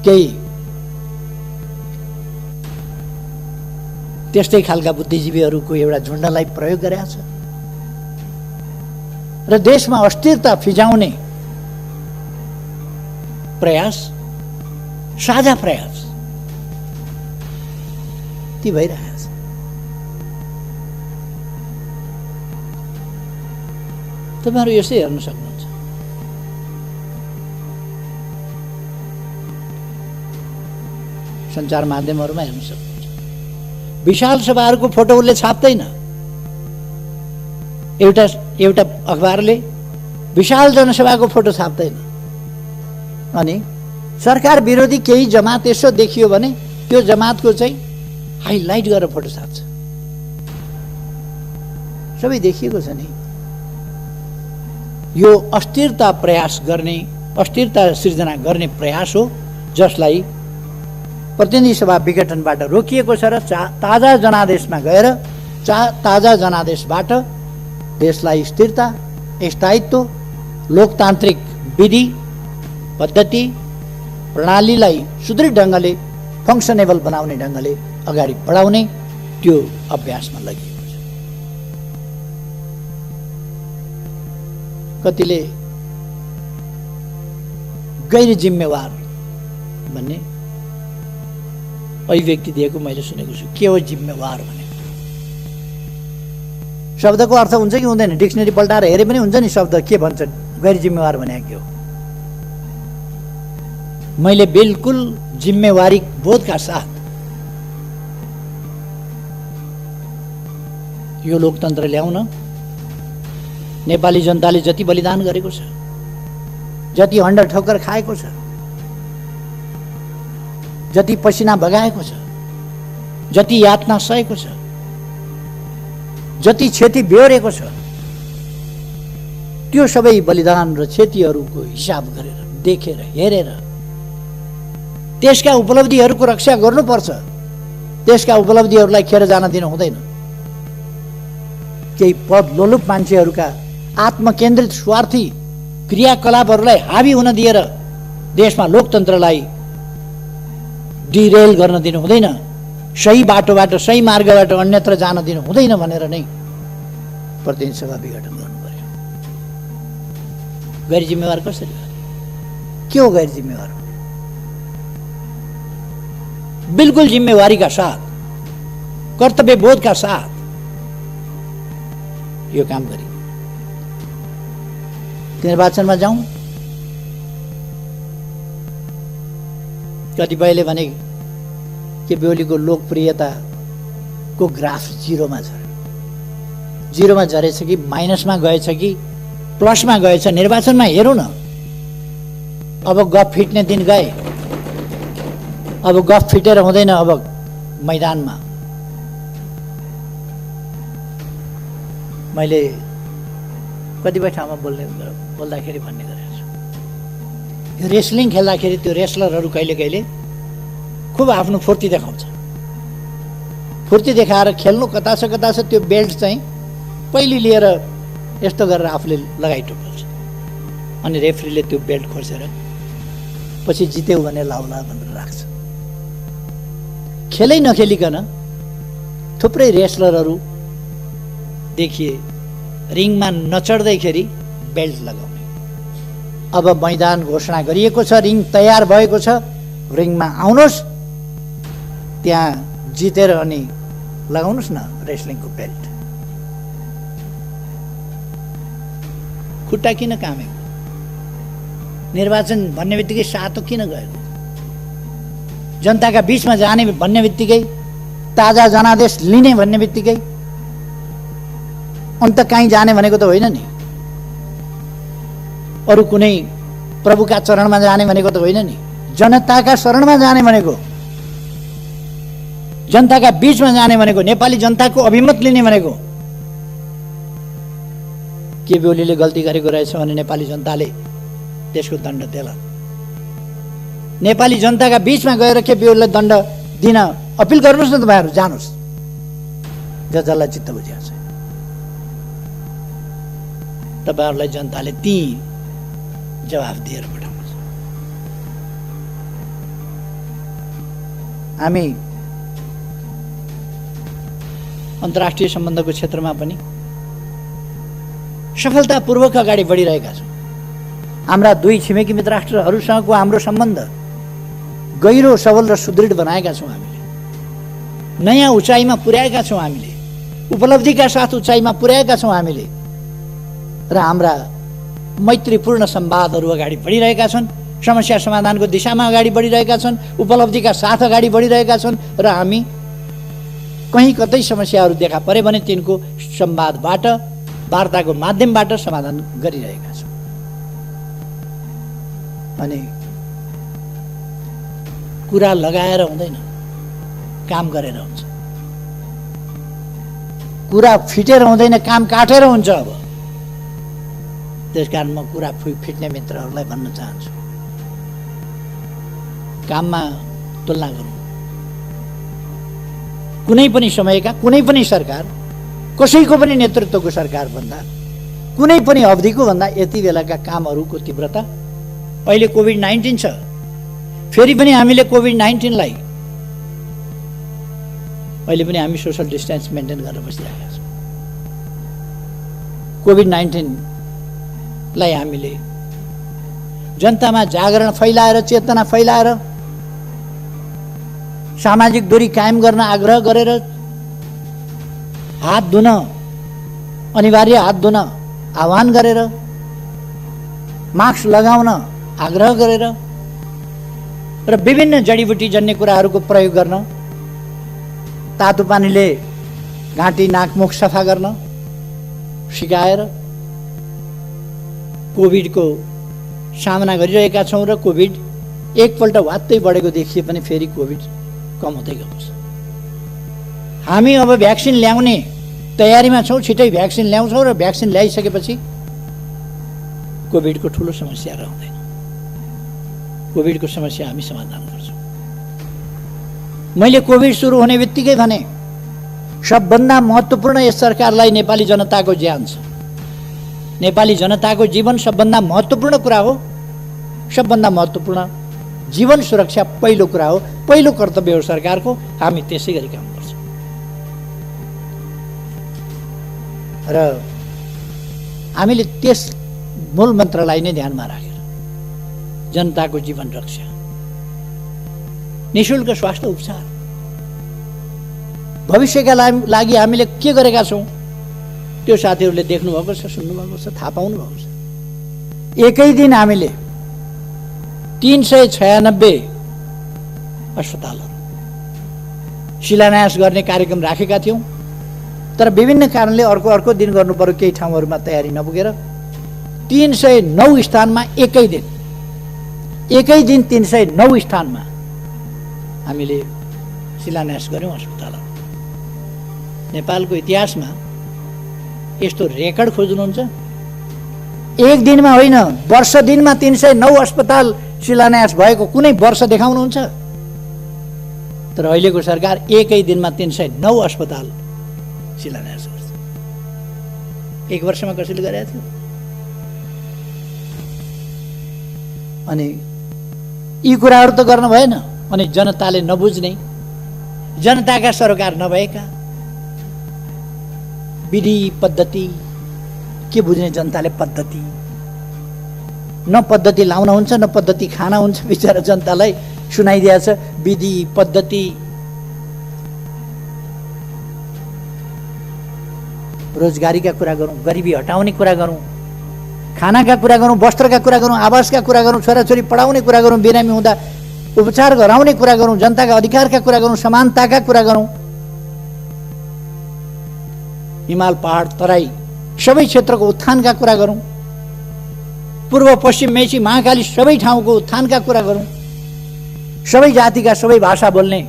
केही त्यस्तै खालका बुद्धिजीवीहरूको एउटा झुन्डलाई प्रयोग गरेका छ र देशमा अस्थिरता फिजाउने प्रयास, साझा प्रयास ती भइरहेको छ। तपाईहरु यसै हेर्न सक्नुहुन्छ। सञ्चार माध्यमहरूमा हेर्न सक्नुहुन्छ। विशाल सभाहरूको फोटो उसले छाप्दैन। एउटा अखबारले विशाल जनसभाको फोटो छाप्दैन। अनि सरकार विरोधी केही जमात यसो देखियो भने त्यो जमातको चाहिँ हाइलाइट गरेर फोटो छाप्छ। सबै देखिएको छ नि। यो अस्थिरता प्रयास गर्ने, अस्थिरता सिर्जना गर्ने प्रयास हो, जसलाई प्रतिनिधि सभा विघटनबाट रोकिएको छ र ताजा जनादेशमा गएर ताजा जनादेशबाट देशलाई स्थिरता, स्थायित्व, लोकतान्त्रिक विधि पद्धति प्रणालीलाई सुदृढ ढङ्गले, फङ्सनेबल बनाउने ढङ्गले अगाडि बढाउने त्यो अभ्यासमा लगिएको छ। कतिले गैर जिम्मेवार भन्ने अभिव्यक्ति दिएको मैले सुनेको छु। के हो जिम्मेवार भने? शब्दको अर्थ हुन्छ कि हुँदैन? डिक्सनरी पल्टाएर हेरे पनि हुन्छ नि शब्द के भन्छ। गैर जिम्मेवार भने के हो? मैले बिल्कुल जिम्मेवारी बोधका साथ यो लोकतन्त्र ल्याउन नेपाली जनताले जति बलिदान गरेको छ, जति हण्ड ठोक्कर खाएको छ, जति पसिना बगाएको छ, जति यातना सहेको छ, जति क्षति बेहोरेको छ, त्यो सबै बलिदान र क्षतिहरूको हिसाब गरेर, देखेर, हेरेर त्यसका उपलब्धिहरूको रक्षा गर्नुपर्छ। त्यसका उपलब्धिहरूलाई खेर जान दिनु हुँदैन। केही पद लोलुप मान्छेहरूका आत्मकेन्द्रित स्वार्थी क्रियाकलापहरूलाई हावी हुन दिएर देशमा लोकतन्त्रलाई डिरेल गर्न दिनु हुँदैन। सही बाटोबाट, सही मार्गबाट अन्यत्र जान दिनु हुँदैन भनेर नै प्रतिनिधि सभा विघटन गर्नु पर्यो। गैर जिम्मेवार कसरी हो? के हो गैर जिम्मेवार? बिल्कुल जिम्मेवारी का साथ, कर्तव्य बोध का साथ यो काम गरी निर्वाचनमा जाउँ। कतिपयले भने के बेहुलीको लोकप्रियताको ग्राफ जिरोमा झऱ्यो। जिरोमा झरेछ कि माइनसमा गएछ कि प्लसमा गएछ? निर्वाचनमा हेरौँ न। अब गफ फिट्ने दिन गए। अब गफ फिटेर हुँदैन। अब मैदानमा मैले कतिपय ठाउँमा बोल्दाखेरि भन्ने गरेको छु, यो रेस्लिङ खेल्दाखेरि त्यो रेस्लरहरू कहिले कहिले खुब आफ्नो फुर्ती देखाउँछ। फुर्ती देखाएर खेल्नु कता छ त्यो बेल्ट चाहिँ पहिले लिएर यस्तो गरेर आफूले लगाइटोक्छ, अनि रेफ्रीले त्यो बेल्ट खोसेर पछि जित्यौ भने लाउला भनेर राख्छ। खेलै नखेलिकन थुप्रै रेस्लरहरू देखिए रिङमा नचढ्दैखेरि बेल्ट लगाउने। अब मैदान घोषणा गरिएको छ, रिङ तयार भएको छ, रिङमा आउनुहोस्, त्यहाँ जितेर अनि लगाउनुहोस् न रेस्लिङको बेल्ट। खुट्टा किन कामेको? निर्वाचन भन्ने बित्तिकै सातो किन गएको? जनताका बीचमा जाने भन्ने बित्तिकै, ताजा जनादेश लिने भन्ने बित्तिकै अन्त कहीँ जाने भनेको त होइन नि। अरू कुनै प्रभुका चरणमा जाने भनेको त होइन नि। जनताका शरणमा जाने भनेको, जनताका बीचमा जाने भनेको, नेपाली जनताको अभिमत लिने भनेको। के बेहुलीले गल्ती गरेको रहेछ भने नेपाली जनताले त्यसको दण्ड देला। नेपाली जनताका बीचमा गएर के बेहुलीलाई दण्ड दिन अपिल गर्नुहोस् न। तपाईँहरू जानुहोस्, जसलाई चित्त बुझिया छ। तपाईँहरूलाई जनताले ती जवाफ दिएर पठाउनु छ। हामी अन्तर्राष्ट्रिय सम्बन्धको क्षेत्रमा पनि सफलतापूर्वक अगाडि बढिरहेका छौँ। हाम्रा दुई छिमेकी मित्र राष्ट्रहरूसँगको हाम्रो सम्बन्ध गहिरो, सबल र सुदृढ बनाएका छौँ। हामीले नयाँ उचाइमा पुर्याएका छौँ। हामीले उपलब्धिका साथ उचाइमा पुर्याएका छौँ हामीले। र हाम्रा मैत्रीपूर्ण संवादहरू अगाडि बढिरहेका छन्। समस्या समाधानको दिशामा अगाडि बढिरहेका छन्। उपलब्धिका साथ अगाडि बढिरहेका छन्। र हामी कहीँ कतै समस्याहरू देखा परे भने तिनको संवादबाट, वार्ताको माध्यमबाट समाधान गरिरहेका छौँ। अनि कुरा लगाएर हुँदैन, काम गरेर हुन्छ। कुरा फिटेर हुँदैन, काम काटेर हुन्छ। अब त्यसकारण म कुरा फिट्ने मित्रहरूलाई भन्न चाहन्छु, काममा तुलना गरौँ। कुनै पनि समयका कुनै पनि सरकार, कसैको पनि नेतृत्वको सरकार भन्दा, कुनै पनि अवधिको भन्दा यति बेलाका कामहरूको तीव्रता। अहिले कोभिड-19 छ, फेरि पनि हामीले कोभिड-19लाई अहिले पनि हामी सोशल डिस्टेन्स मेन्टेन गरेर बसिरहेका छौँ। कोभिड-19 लाई हामीले जनतामा जागरण फैलाएर, चेतना फैलाएर, सामाजिक दूरी कायम गर्न आग्रह गरेर, हात धुन, अनिवार्य हात धुन आह्वान गरेर, मास्क लगाउन आग्रह गरेर र विभिन्न जडीबुटी जन्य कुराहरूको प्रयोग गर्न, तातो पानीले घाँटी नाक मुख सफा गर्न सिकाएर कोभिडको सामना गरिरहेका छौँ र कोभिड एकपल्ट वात्तै बढेको देखिए पनि फेरि कोभिड कम हुँदै गएको छ। हामी अब भ्याक्सिन ल्याउने तयारीमा छौँ, छिटै भ्याक्सिन ल्याउँछौँ र भ्याक्सिन ल्याइसकेपछि कोभिडको ठुलो समस्या रहँदैन। कोभिडको समस्या हामी समाधान गर्छौँ। मैले कोभिड सुरु हुने बित्तिकै भने सबभन्दा महत्त्वपूर्ण यस सरकारलाई नेपाली जनताको ज्यान छ, नेपाली जनताको जीवन सबभन्दा महत्त्वपूर्ण कुरा हो। सबभन्दा महत्त्वपूर्ण जीवन सुरक्षा पहिलो कुरा हो, पहिलो कर्तव्य हो सरकारको। हामी त्यसै गरी काम गर्छौँ र हामीले त्यस मूल मन्त्रलाई नै ध्यानमा राखेर जनताको जीवन रक्षा, निःशुल्क स्वास्थ्य उपचार, भविष्यका लागि हामीले के गरेका छौँ त्यो साथीहरूले देख्नुभएको छ, सुन्नुभएको छ, थाहा पाउनुभएको छ। एकै दिन हामीले 396 अस्पतालहरू शिलान्यास गर्ने कार्यक्रम राखेका थियौँ, तर विभिन्न कारणले अर्को दिन गर्नु पर्यो, केही ठाउँहरूमा तयारी नपुगेर 309 स्थानमा एकै दिन 309 स्थानमा हामीले शिलान्यास गऱ्यौँ अस्पतालहरू। नेपालको इतिहासमा यस्तो रेकर्ड खोज्नुहुन्छ? एक दिनमा होइन, वर्ष दिनमा 309 अस्पताल शिलान्यास भएको कुनै वर्ष देखाउनुहुन्छ? तर अहिलेको सरकार एकै दिनमा 309 अस्पताल शिलान्यास गर्छ। एक वर्षमा कसैले गरेको थियो? अनि यी कुराहरू त गर्न भएन। अनि जनताले नबुझ्ने, जनताका सरोकार नभएका विधि पद्धति के बुझ्ने जनताले? पद्धति न पद्धति लाउन हुन्छ न पद्धति खाना हुन्छ। बिचरा जनतालाई सुनाइदिएछ विधि पद्धति। रोजगारीका कुरा गरौँ, गरिबी हटाउने कुरा गरौँ, खानाका कुरा गरौँ, वस्त्रका कुरा गरौँ, आवासका कुरा गरौँ, छोराछोरी पढाउने कुरा गरौँ, बिरामी हुँदा उपचार गराउने कुरा गरौँ, जनताका अधिकारका कुरा गरौँ, समानताका कुरा गरौँ, हिमाल पहाड तराई सबै क्षेत्रको उत्थानका कुरा गरौँ, पूर्व पश्चिम मेची महाकाली सबै ठाउँको उत्थानका कुरा गरौँ, सबै जातिका सबै भाषा बोल्ने,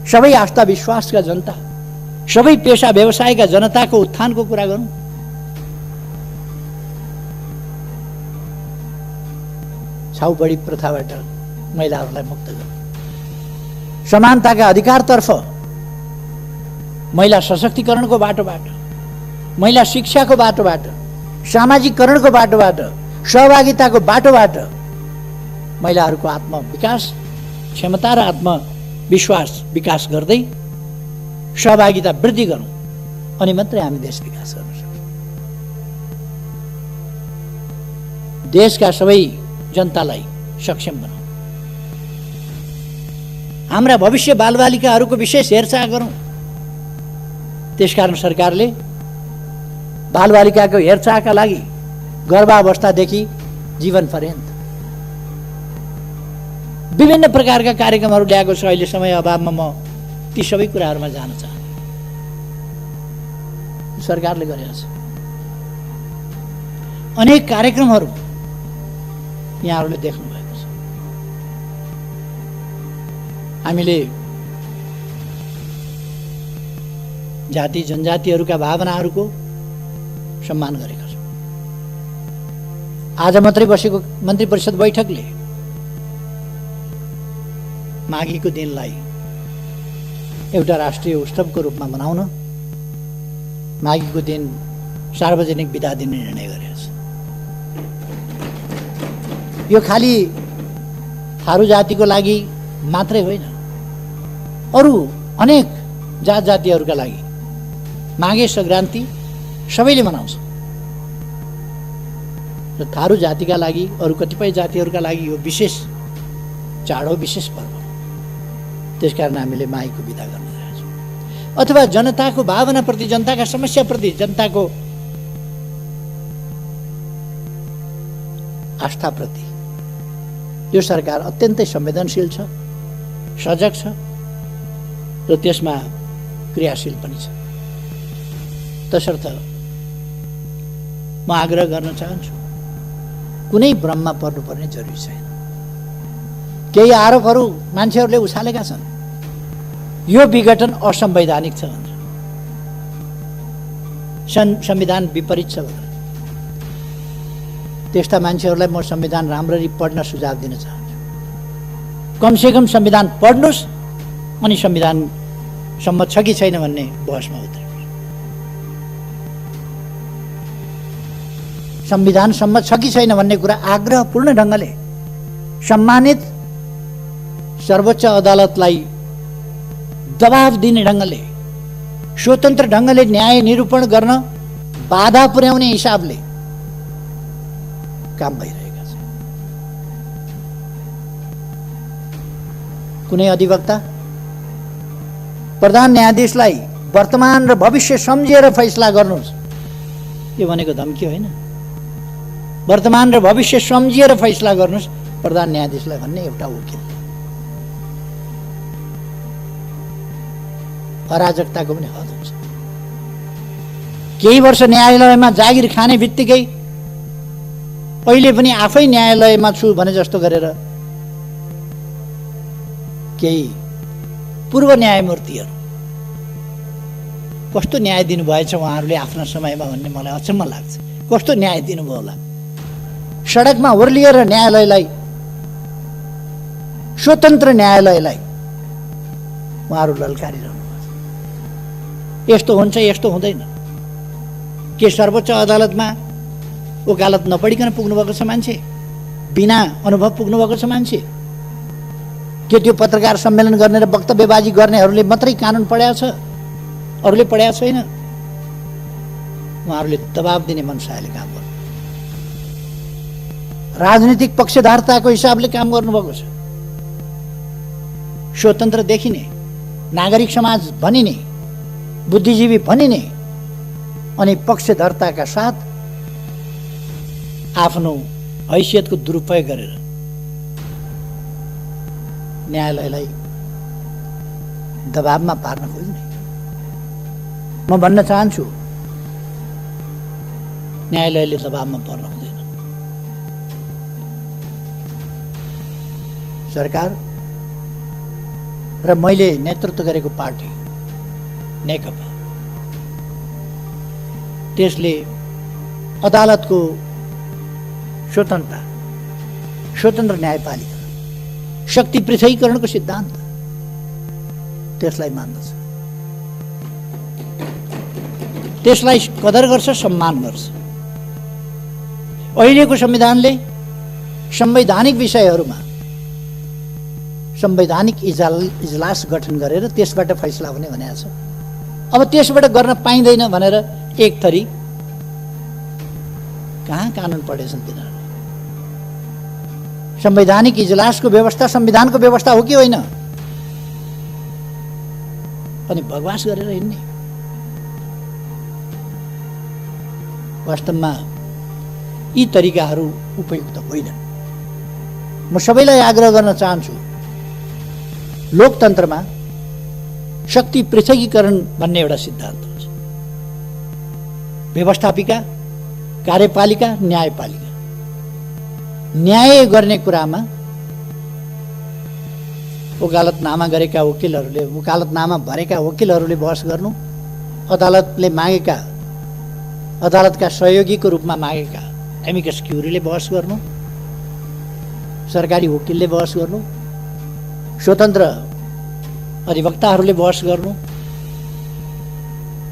सबै आस्था विश्वासका जनता, सबै पेशा व्यवसायका जनताको उत्थानको कुरा गरौँ। छाउपडी प्रथाबाट महिलाहरूलाई मुक्त गरौँ, समानताका अधिकारतर्फ, महिला सशक्तिकरणको बाटोबाट, महिला शिक्षाको बाटोबाट, सामाजिकरणको बाटोबाट, सहभागिताको बाटोबाट महिलाहरूको आत्मविकास, क्षमता र आत्मविश्वास विकास गर्दै सहभागिता वृद्धि गरौँ, अनि मात्रै हामी देश विकास गर्न सक्छौँ। देशका सबै जनतालाई सक्षम बनाऊ। हाम्रा भविष्य बालबालिकाहरूको विशेष हेरचाह गरौँ। त्यसकारण सरकारले बालबालिकाको हेरचाहका लागि गर्भावस्थादेखि जीवन पर्यन्त विभिन्न प्रकारका कार्यक्रमहरू ल्याएको छ। अहिले समय अभावमा म ती सबै कुराहरूमा जान चाहन्छु। सरकारले गरेको छ अनेक कार्यक्रमहरू, यहाँहरूले देख्नु भएको छ। हामीले जाति जनजातिहरूका भावनाहरूको सम्मान गरेका छौँ। आज मात्रै बसेको मन्त्री परिषद बैठकले माघीको दिनलाई एउटा राष्ट्रिय उत्सवको रूपमा मनाउन माघीको दिन सार्वजनिक बिदा दिने निर्णय गरेको छ। यो खालि थारू जातिको लागि मात्रै होइन, अरू अनेक जात जातिहरूका लागि माघे सङ्क्रान्ति सबैले मनाउँछ र थारू जातिका लागि, अरू कतिपय जातिहरूका लागि यो विशेष चाड हो, विशेष पर्व हो। त्यसकारण हामीले माघीको बिदा गर्न रहेका छौँ। अथवा जनताको भावनाप्रति, जनताका समस्याप्रति, जनताको आस्थाप्रति यो सरकार अत्यन्तै संवेदनशील छ, सजग छ र त्यसमा क्रियाशील पनि छ। तसर्थ म आग्रह गर्न चाहन्छु, कुनै भ्रममा पर्नुपर्ने जरुरी छैन। केही आरोपहरू मान्छेहरूले उछालेका छन्, यो विघटन असंवैधानिक छ भनेर, संविधान विपरीत छ भनेर। त्यस्ता मान्छेहरूलाई म संविधान राम्ररी पढ्न सुझाव दिन चाहन्छु। कमसेकम संविधान पढ्नुहोस् अनि संविधान सम्मत छ कि छैन भन्ने बहसमा उत्रिनुहोस्। संविधान सम्मत छ कि छैन भन्ने कुरा आग्रहपूर्ण ढङ्गले सम्मानित सर्वोच्च अदालतलाई दबाब दिने ढङ्गले, स्वतन्त्र ढङ्गले न्याय निरूपण गर्न बाधा पुर्याउने हिसाबले काम भइरहेका छ। कुनै अधिवक्ता प्रधान न्यायाधीशलाई वर्तमान र भविष्य सम्झिएर फैसला गर्नुहोस्, यो भनेको धम्की होइन। वर्तमान र भविष्य सम्झिएर फैसला गर्नुहोस् प्रधान न्यायाधीशलाई भन्ने एउटा वकिल। अराजकताको पनि हद हुन्छ। केही वर्ष न्यायालयमा जागिर खाने बित्तिकै अहिले पनि आफै न्यायालयमा छु भने जस्तो गरेर केही पूर्व न्यायमूर्तिहरू कस्तो न्याय दिनुभएछ उहाँहरूले आफ्ना समयमा भन्ने मलाई अचम्म लाग्छ। कस्तो न्याय दिनुभयो होला। सडकमा ओर्लिएर न्यायालयलाई, स्वतन्त्र न्यायालयलाई उहाँहरू ललकारिरहनु भएको छ। यस्तो हुन्छ, यस्तो हुँदैन। के सर्वोच्च अदालतमा वकालत नपढिकन पुग्नुभएको छ मान्छे? बिना अनुभव पुग्नुभएको छ मान्छे? के त्यो पत्रकार सम्मेलन गर्ने र वक्तव्यबाजी गर्नेहरूले मात्रै कानुन पढाएको छ, अरूले पढाएको छैन? उहाँहरूले दबाब दिने मनसायले काम गर्नु, राजनीतिक पक्षधारताको हिसाबले काम गर्नुभएको छ। स्वतन्त्र देखिने, नागरिक समाज भनिने, बुद्धिजीवी भनिने अनि पक्षधर्ताका साथ आफ्नो हैसियतको दुरुपयोग गरेर न्यायालयलाई दबाबमा पार्न खोज्ने। म भन्न चाहन्छु, न्यायालयले दबाबमा पर्न हुँदैन। सरकार र मैले नेतृत्व गरेको पार्टी नेकपा, त्यसले अदालतको स्वतन्त्रता, स्वतन्त्र न्यायपालिका, शक्ति पृथकीकरणको सिद्धान्त त्यसलाई मान्दछ, त्यसलाई कदर गर्छ, सम्मान गर्छ। अहिलेको संविधानले संवैधानिक विषयहरूमा संवैधानिक इजलास गठन गरेर त्यसबाट फैसला हुने भनेको छ। अब त्यसबाट गर्न पाइँदैन भनेर एक थरी कहाँ कानुन पढेछन् तिनीहरूले? संवैधानिक इजलासको व्यवस्था संविधानको व्यवस्था हो कि होइन? अनि बकवास गरेर हिँड्ने। वास्तवमा यी तरिकाहरू उपयुक्त होइनन्। म सबैलाई आग्रह गर्न चाहन्छु, लोकतन्त्रमा शक्ति पृथकीकरण भन्ने एउटा सिद्धान्त हुन्छ। व्यवस्थापिका, कार्यपालिका, न्यायपालिका। न्याय गर्ने कुरामा वकालतनामा गरेका वकिलहरूले, वकालतनामा भरेका वकिलहरूले बहस गर्नु, अदालतले मागेका, अदालतका सहयोगीको रूपमा मागेका एमिकस क्युरीले बहस गर्नु, सरकारी वकिलले बहस गर्नु, स्वतन्त्र अधिवक्ताहरूले बहस गर्नु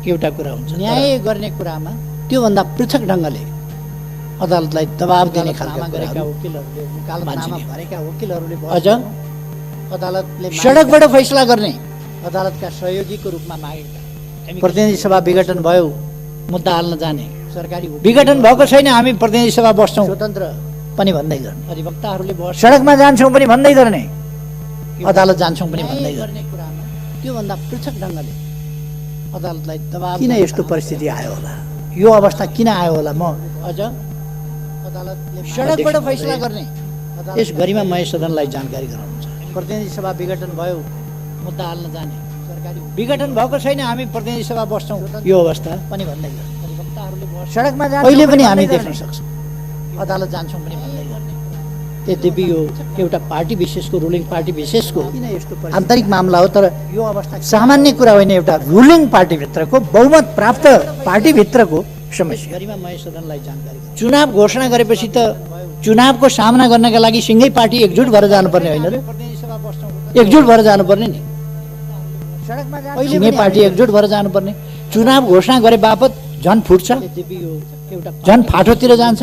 एउटा कुरा हुन्छ। न्याय गर्ने कुरामा त्योभन्दा पृथक ढङ्गले अदालतलाई दबाब दिने खालका गरेका वकिलहरूले, वकालतनामा भरेका वकिलहरूले अझ अदालतले सडकबाट फैसला गर्ने, अदालतका सहयोगीको रूपमा मागेका, प्रतिनिधि सभा विघटन भयो मुद्दा हाल्न जाने, सरकारी विघटन भएको छैन हामी प्रतिनिधि सभा बस्छौँ स्वतन्त्र पनि भन्दै गर्ने, अधिवक्ताहरूले बहस सडकमा जान्छौँ पनि भन्दै गर्ने, अदालत जान्छौँ पनि भन्दै गर्ने कुरामा त्योभन्दा पृथक ढङ्गले अदालतलाई दबाब। किन यस्तो परिस्थिति आयो होला? यो अवस्था किन आयो होला? म अझ अदालतले सडकबाट फैसला गर्ने, यस गरिमामय सदनलाई जानकारी गराउनुहुन्छ। प्रतिनिधि सभा विघटन भयो, मुद्दा हाल्न जाने सरकारी विघटन भएको छैन, हामी प्रतिनिधि सभा बस्छौँ, यो अवस्था पनि भन्दै गर्ने। सडकमा जान्छौँ अहिले पनि हामी देख्न सक्छौँ, अदालत जान्छौँ पनि भन्दै गर्ने। यद्यपि यो एउटा पार्टी विशेषको, रुलिङ पार्टी विशेषको आन्तरिक मामला हो, तर यो अवस्था सामान्य कुरा होइन, एउटा रुलिङ पार्टीभित्रको बहुमत प्राप्त पार्टीभित्रको समस्या। गरिमामय सदनलाई जानकारी चुनाव घोषणा गरेपछि त चुनावको सामना गर्नका लागि सिंगै पार्टी एकजुट भएर जानुपर्ने होइन र? एकजुट भएर जानुपर्ने नि, सिंगै पार्टी एकजुट भएर जानुपर्ने। चुनाव घोषणा गरे बापत झन फुट्छ, झन फाटोतिर जान्छ,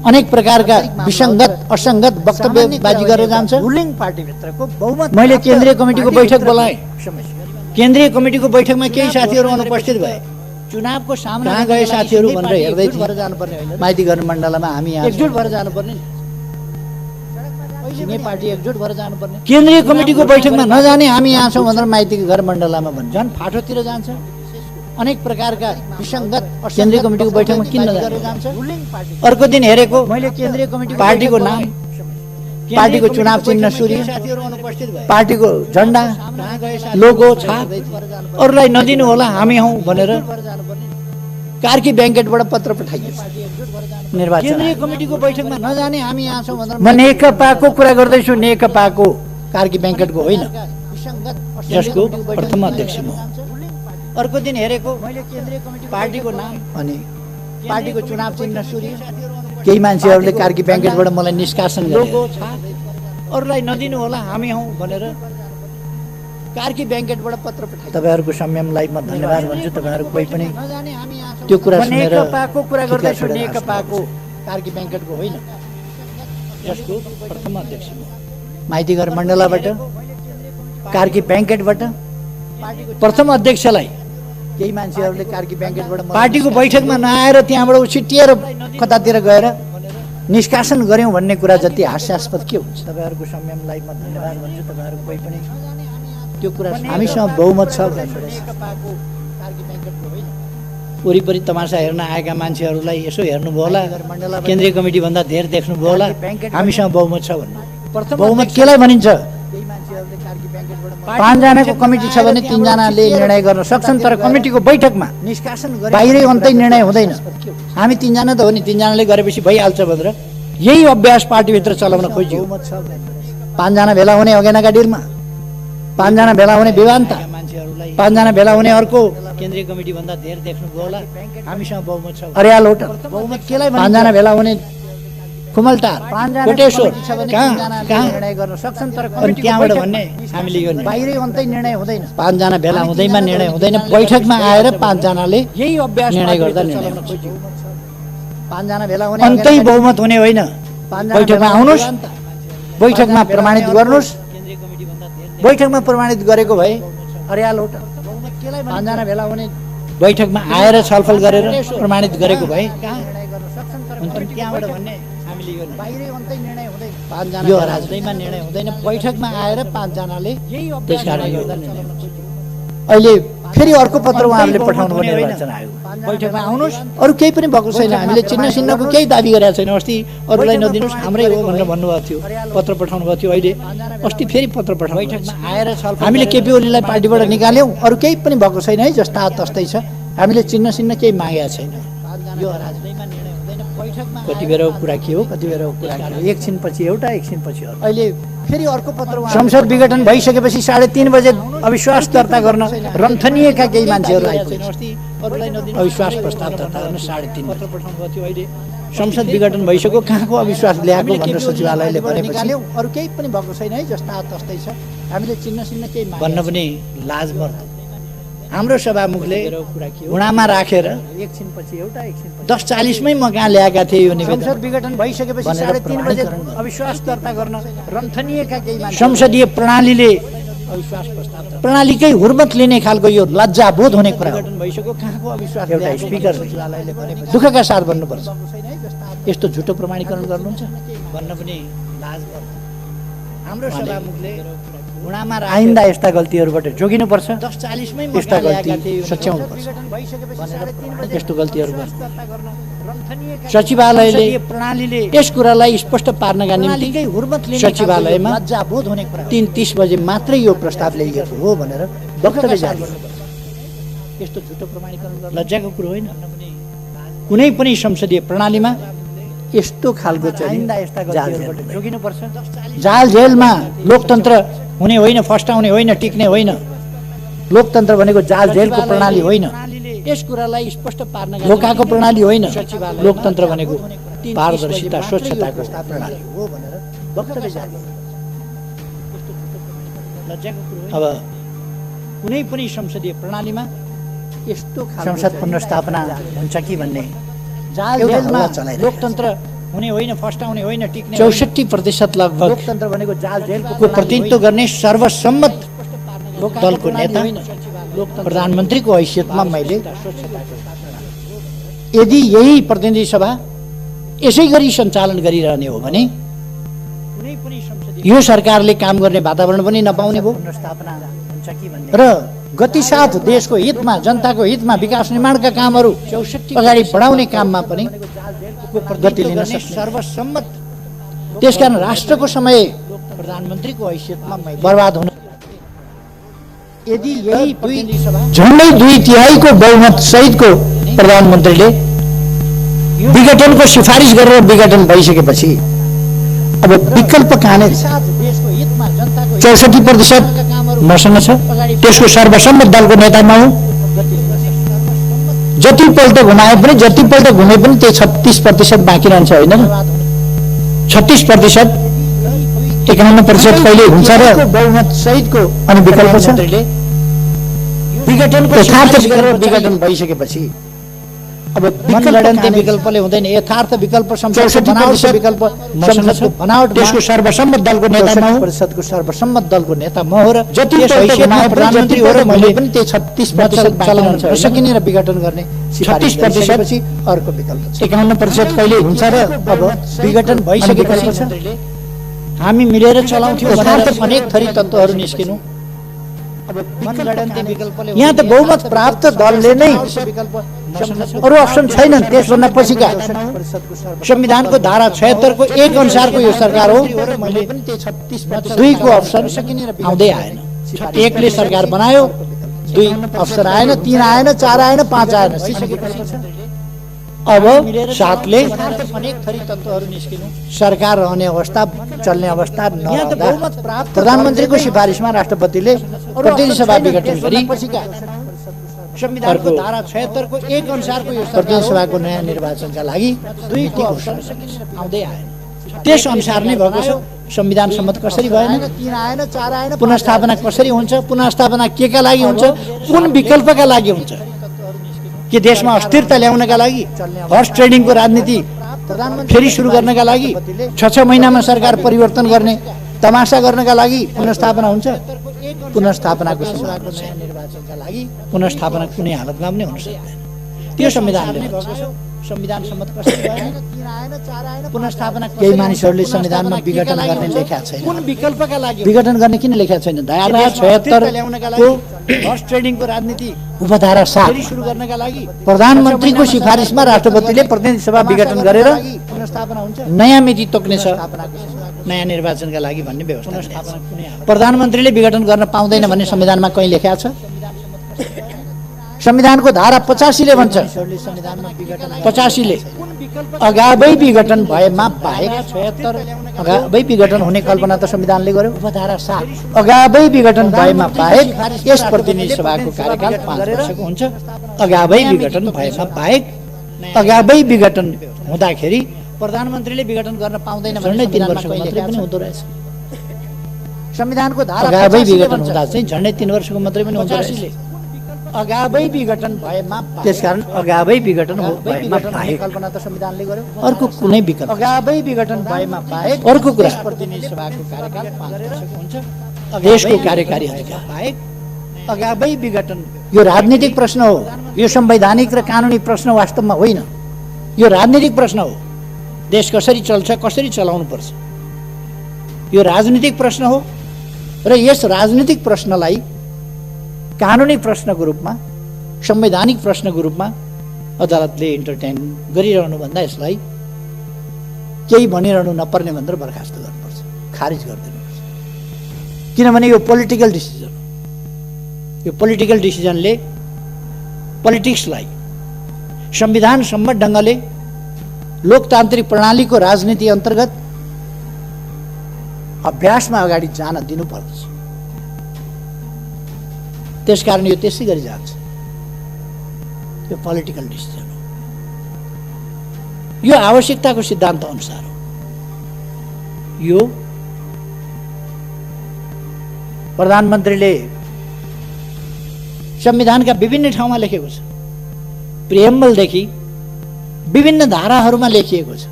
अनेक प्रकारका विसङ्गत असङ्गत वक्तव्यबाजी गरेर जान्छ। रुलिङ पार्टीभित्रको बहुमत मैले केन्द्रीय कमिटीको बैठक बोलाएँ, केन्द्रीय कमिटीको बैठकमा केही साथीहरू अनुपस्थित भए। चुनावको सामना कहाँ गए साथीहरू भनेर हेर्दै जानुपर्ने होइन, माइती घर मण्डलमा हामी एकजुट भएर जानुपर्ने, सिंगै पार्टी एकजुट भएर जानुपर्ने। केन्द्रीय कमिटीको बैठकमा नजाने हामी यहाँ छौँ भनेर माइती घर मण्डलमा भन्छ, झन् फाटोतिर जान्छ, अनेक प्रकारका विसङ्गत केन्द्रीय कमिटीको बैठकमा किन जान्छ। अर्को दिन हेरेको मैले केन्द्रीय कमिटी पार्टीको नाम, पार्टीको चुनाव चिन्ह सूर्य, पार्टीको झन्डा, लोगो, छाप अरूलाई नदिनु होला हामी हौँ भनेर कार्की ब्याङ्केटबाट पत्र पठाइएछ। निर्वाचन केन्द्रीय कमिटीको बैठकमा नजाने हामी यहाँ छौँ भनेर म नेकपाको कुरा गर्दैछु, नेकपाको, कार्की ब्याङ्केटको होइन, जसको प्रथम अध्यक्ष म। अर्को दिन हेरेको मैले केन्द्रीय कमिटी पार्टीको नाम अनि पार्टीको चुनाव चिन्ह सूर्य, केही मान्छेहरूले कार्की ब्याङ्केटबाट मलाई निष्कासन गरे, अरूलाई नदिनु होला हामी हौँ भनेर कार्की ब्याङ्केटबाट पत्र पठाए। तपाईँहरूको संयमलाई म धन्यवाद भन्छु। तपाईँहरू कोही पनि त्यो कुरा सुनेर नेकपाको कुरा गर्दैछु, नेकपाको, कार्की ब्याङ्केटको होइन, जसको प्रथम अध्यक्ष माइती घर मण्डलाबाट कार्की ब्याङ्केटबाट प्रथम अध्यक्षलाई केही मान्छेहरूले कार्की ब्याङ्केटबाट पार्टीको बैठकमा नआएर त्यहाँबाट उछिटिएर कतातिर गएर निष्कासन गर्यौँ भन्ने कुरा जति हास्यास्पद के हुन्छ। तपाईँहरूको संयमलाई म धन्यवाद भन्छु। तपाईँहरू कोही पनि त्यो कुरा हामीसँग बहुमत छ। वरिपरि तमासा हेर्न आएका मान्छेहरूलाई यसो हेर्नुभयो होला, केन्द्रीय कमिटी भन्दा धेर देख्नुभयो होला, हामीसँग बहुमत छ भन्नु। बहुमत केलाई भनिन्छ? 5 जनाको कमिटी छ भने 3 जनाले निर्णय गर्न सक्छन्, तर कमिटीको बैठकमा निष्कासन बाहिरै अन्तै निर्णय हुँदैन। हामी 3 जना त हो नि, 3 जनाले गरेपछि भइहाल्छ भनेर यही अभ्यास पार्टीभित्र चलाउन खोज्यो। 5 जना भेला हुने अगेनाका डिलमा, 5 जना भेला हुने विवान्ता, 5 जना भेला हुने अर्को केन्द्रीय कमिटी भन्दा धेर देख्नुभयो होला, हामीसँग बहुमत छ। अर्याल होटल बहुमत केलाई 5 जना भेला हुने कुमलटार, कोटेश्वर कहाँ निर्णय गर्न सक्छन्, तर त्यहाँबाट भन्ने हामीले यो बाहिरै अन्तै निर्णय हुँदैन। 5 जना भेला हुँदैमा निर्णय हुँदैन, बैठकमा आएर 5 जनाले यही अभ्यास निर्णय गर्दा निर्णय हुन्छ। 5 जना भेला हुने अन्तै बहुमत हुने होइन। बैठकमा आउनुहोस्, बैठकमा प्रमाणित गर्नुहोस्, बैठकमा प्रमाणित गरेको भए अर्याल होटल 5 जना भेला हुने बैठकमा आएर छलफल गरेर प्रमाणित गरेको भए त्यहाँबाट भन्ने हामीले यो बाहिरै अन्तै निर्णय हुँदैन। 5 जना यो राजनीतिमा निर्णय हुँदैन, बैठकमा आएर 5 जनाले त्यसकारण यो अहिले फेरि अर्को पत्र उहाँहरूले पठाउनु पर्ने निर्वाचन आयोग बैठकमा आउनुहोस्, अरू केही पनि भएको छैन, हामीले चिन्ह चिन्हको केही दाबी गरेका छैन। अस्ति अरूलाई नदिनुहोस् हाम्रै हो भनेर भन्नुभएको थियो, पत्र पठाउनु भएको थियो। अहिले अस्ति फेरि पत्र पठाउनु बैठकमा आएर हामीले केपी ओलीलाई पार्टीबाट निकाल्यौँ, अरू केही पनि भएको छैन है, जस्ता तस्तै छ। हामीले चिन्ह केही मागेका छैन। यो राजनीतिमा निर्णय हुँदैन, बैठकमा कति बेर कुरा के हो, कति बेर कुरा के हो, एकछिन पछि एउटा एकछिन पछि अर्को। अहिले फेरि अर्को पत्र संसद विघटन भइसकेपछि 3:30 बजे अविश्वास दर्ता गर्न रन्थनिएका केही मान्छेहरू आइपुगे। अविश्वास प्रस्ताव दर्ता गर्न 3:30 पत्र पठाउनु भएको थियो। अहिले संसद विघटन भइसक्यो, कहाँको अविश्वास ल्याएको भनेर सचिवालयले भनेपछि अरू केही पनि भएको छैन है, जस्ता तस्तै छ। हामीले चिन्ह केही भन्न पनि लाज मर्छ। हाम्रो सभामुखले घुँडामा राखेर एकछिन पछि एउटा एकछिन 10:40 मै म कहाँ ल्याएका थिए यो निवेदन। संसद विघटन भइसकेपछि 3:30 बजे अविश्वास दर्ता गर्न रन्थनिएका केही मान्छे संसदीय प्रणालीले अविश्वास प्रस्ताव प्रणालीकै हुर्मत लिने खालको यो लज्जाबोध हुने कुरा भइसक्यो। कहाँको अविश्वास एउटा स्पिकर सचिवालयले भनेपछि दुःखका साथ भन्नुपर्छ। यस्तो झुटो प्रमाणीकरण गर्नुहुन्छ भन्न पनि लाज पर्छ। हाम्रो सभामुखले घुँडामा आइन्दा यस्ता गल्तीहरूबाट जोगिनुपर्छ। 10:40 मै यस्ता गल्ती सच्याउनुपर्छ। यस्तो गल्तीहरू सचिवालयले प्रणालीले यस कुरालाई स्पष्ट पार्नका निम्ति सचिवालयमा 3:30 बजे मात्रै यो प्रस्ताव ल्याइएको हो भनेर वक्तव्य जारी गर्नु। यस्तो झुटो प्रमाणीकरण लज्जाको कुरो होइन। कुनै पनि संसदीय प्रणालीमा यस्तो खालको जाल जेलमा लोकतन्त्र हुने होइन, फस्टाउने होइन, टिक्ने होइन। लोकतन्त्र भनेको जाल जेलको प्रणाली होइन। यस कुरालाई स्पष्ट पार्न लोकाको प्रणाली होइन। लोकतन्त्र भनेको पारदर्शिता, स्वच्छताको प्रणाली हो भनेर वक्तव्य जारी। अब कुनै पनि संसदीय प्रणालीमा यस्तो संसद पुनर्स्थापना हुन्छ कि भन्ने जाल जेलमा लोकतन्त्र हुने होइन, फस्टाउने होइन, टिक्ने 64% लगभग लोकतन्त्र भनेको जाल जेलको प्रतिनिधित्व गर्ने सर्वसम्मत दलको नेता प्रधानमन्त्रीको हैसियतमा मैले यदि यही प्रतिनिधि सभा यसै गरी सञ्चालन गरिरहने हो भने यो सरकारले काम गर्ने वातावरण पनि नपाउने भयो र गतिसाथ देशको हितमा, जनताको हितमा विकास निर्माणका कामहरू अगाडि बढाउने काममा पनि गति लिन सक्ने सर्वसम्मत। त्यसकारण राष्ट्रको समय प्रधानमन्त्रीको हैसियतमा बर्बाद हुन यदि यही झन्डै 2/3 बहुमत सहितको प्रधानमन्त्रीले विघटनको सिफारिस गरेर विघटन भइसकेपछि अब विकल्प कहाँले 64% मसँग छ। त्यसको सर्वसम्मत दलको नेतामा हो। जतिपल्ट घुमाए पनि, जतिपल्ट घुमे पनि त्यो 36% बाँकी रहन्छ होइन। 36%, 51% कहिले हुन्छ र बहुमत सहितको अनि विकल्प छ। विघटनको विघटन भइसकेपछि अब मनगढन्ती विकल्पले हुँदैन। यथार्थ विकल्प संसदको विकल्प बनावट देशको सर्वसम्मत दलको नेता हो। परिषदको सर्वसम्मत दलको नेता म हो र जति प्रधानमन्त्री हो र मैले पनि त्यो 36% चलाउन सकिने र विघटन गर्ने 36% अर्को विकल्प 51% कहिले हुन्छ र अब विघटन भइसकेपछि हामी मिलेर चलाउँथ्यौँ भनेर अनेक थरी तत्त्वहरू निस्किनु। यहाँ त बहुमत प्राप्त दलले नै अरू अप्सन छैनन्। त्यसभन्दा पछिका संविधानको धारा 76 को 1 अनुसारको यो सरकार हो। 2 को अप्सन आउँदै आएन। 1 ले सरकार बनायो, 2 अप्सन आएन, 3 आएन, 4 आएन, 5 आएन। अब 7 ले अनेक थरी तत्त्वहरू निस्किनु। सरकार रहने अवस्था, चल्ने अवस्था नहुँदा प्रधानमन्त्रीको सिफारिसमा राष्ट्रपतिले प्रतिनिधि सभा विघटन गरी संविधानको धारा 76 को 1 अनुसारको यो प्रतिनिधि सभाको नयाँ निर्वाचनका लागि 2 को अप्सन आउँदै आएन। त्यस अनुसार नै भएको छ। संविधान सम्मत कसरी भएन, 3 आएन, 4 आएन, पुनर्स्थापना कसरी हुन्छ, पुनर्स्थापना केका लागि हुन्छ, कुन विकल्पका लागि हुन्छ, कि देशमा अस्थिरता ल्याउनका लागि, हर्स ट्रेडिङको राजनीति फेरि सुरु गर्नका लागि, 6 महिनामा सरकार परिवर्तन गर्ने तमासा गर्नका लागि पुनर्स्थापना हुन्छ। पुनर्स्थापनाको निर्वाचनका लागि पुनर्स्थापना कुनै हालतमा पनि हुन सक्दैन। त्यो संविधानले संविधान सम्मत कसरी भएन, 3 आएन, 4 आएन, पुनर्स्थापना केही मानिसहरूले संविधानमा विघटन गर्ने लेख्या छैन। कुन विकल्पका लागि विघटन गर्ने किन लेख्या छैन? धारा 76 को हर्स ट्रेडिङको राजनीति उपधारा 7 सुरु गर्नका लागि प्रधानमन्त्रीको सिफारिसमा राष्ट्रपतिले प्रतिनिधि सभा विघटन गरेर पुनर्स्थापना हुन्छ, नयाँ मिति तोक्ने छ नयाँ निर्वाचनका लागि भन्ने व्यवस्था। प्रधानमन्त्रीले विघटन गर्न पाउँदैन भन्ने संविधानमा कहीँ लेख्या छ? संविधानको धारा 85 ले भन्छ, 85 ले अगावै विघटन भएमा बाहेक 76 अगावै विघटन हुने कल्पना त संविधानले गर्यो। उपधारा 7 अगावै विघटन भएमा बाहेक यस प्रतिनिधि सभाको कार्यकाल 5 वर्षको हुन्छ। अगावै विघटन भएमा बाहेक अगावै विघटन हुँदाखेरि प्रधानमन्त्रीले विघटन गर्न पाउँदैन भन्ने 3 वर्षको मात्रै पनि हुँदो रहेछ। संविधानको धारा अगावै विघटन हुँदा चाहिँ झन्डै 3 वर्षको मात्रै पनि हुँदो रहेछ। अगावै विघटन भएमा त्यसकारण अगावै विघटन भएमा बाहेक कल्पना त संविधानले गर्यो। अर्को कुनै विकल्प अगावै विघटन भएमा बाहेक अर्को कुरा प्रतिनिधि सभाको कार्यकाल 5 वर्षको हुन्छ। देशको कार्यकारी अधिकार बाहेक अगावै विघटन यो राजनीतिक प्रश्न हो। यो संवैधानिक र कानुनी प्रश्न वास्तवमा होइन। यो राजनीतिक प्रश्न हो। देश कसरी चल्छ, कसरी चलाउनु पर्छ, यो राजनीतिक प्रश्न हो। र यस राजनीतिक प्रश्नलाई कानुनी प्रश्नको रूपमा, संवैधानिक प्रश्नको रूपमा अदालतले इन्टरटेन गरिरहनुभन्दा यसलाई केही भनिरहनु नपर्ने भनेर बर्खास्त गर्नुपर्छ, खारिज गरिदिनुपर्छ। किनभने यो पोलिटिकल डिसिजन हो। यो पोलिटिकल डिसिजनले पोलिटिक्सलाई संविधान सम्मत ढङ्गले लोकतान्त्रिक प्रणालीको राजनीति अन्तर्गत अभ्यासमा अगाडि जान दिनुपर्छ। त्यसकारण यो त्यसै गरी जान्छ। यो पोलिटिकल डिसिजन हो। यो आवश्यकताको सिद्धान्त अनुसार हो। यो प्रधानमन्त्रीले संविधानका विभिन्न ठाउँमा लेखेको छ। प्रिएम्बलदेखि विभिन्न धाराहरूमा लेखिएको छ।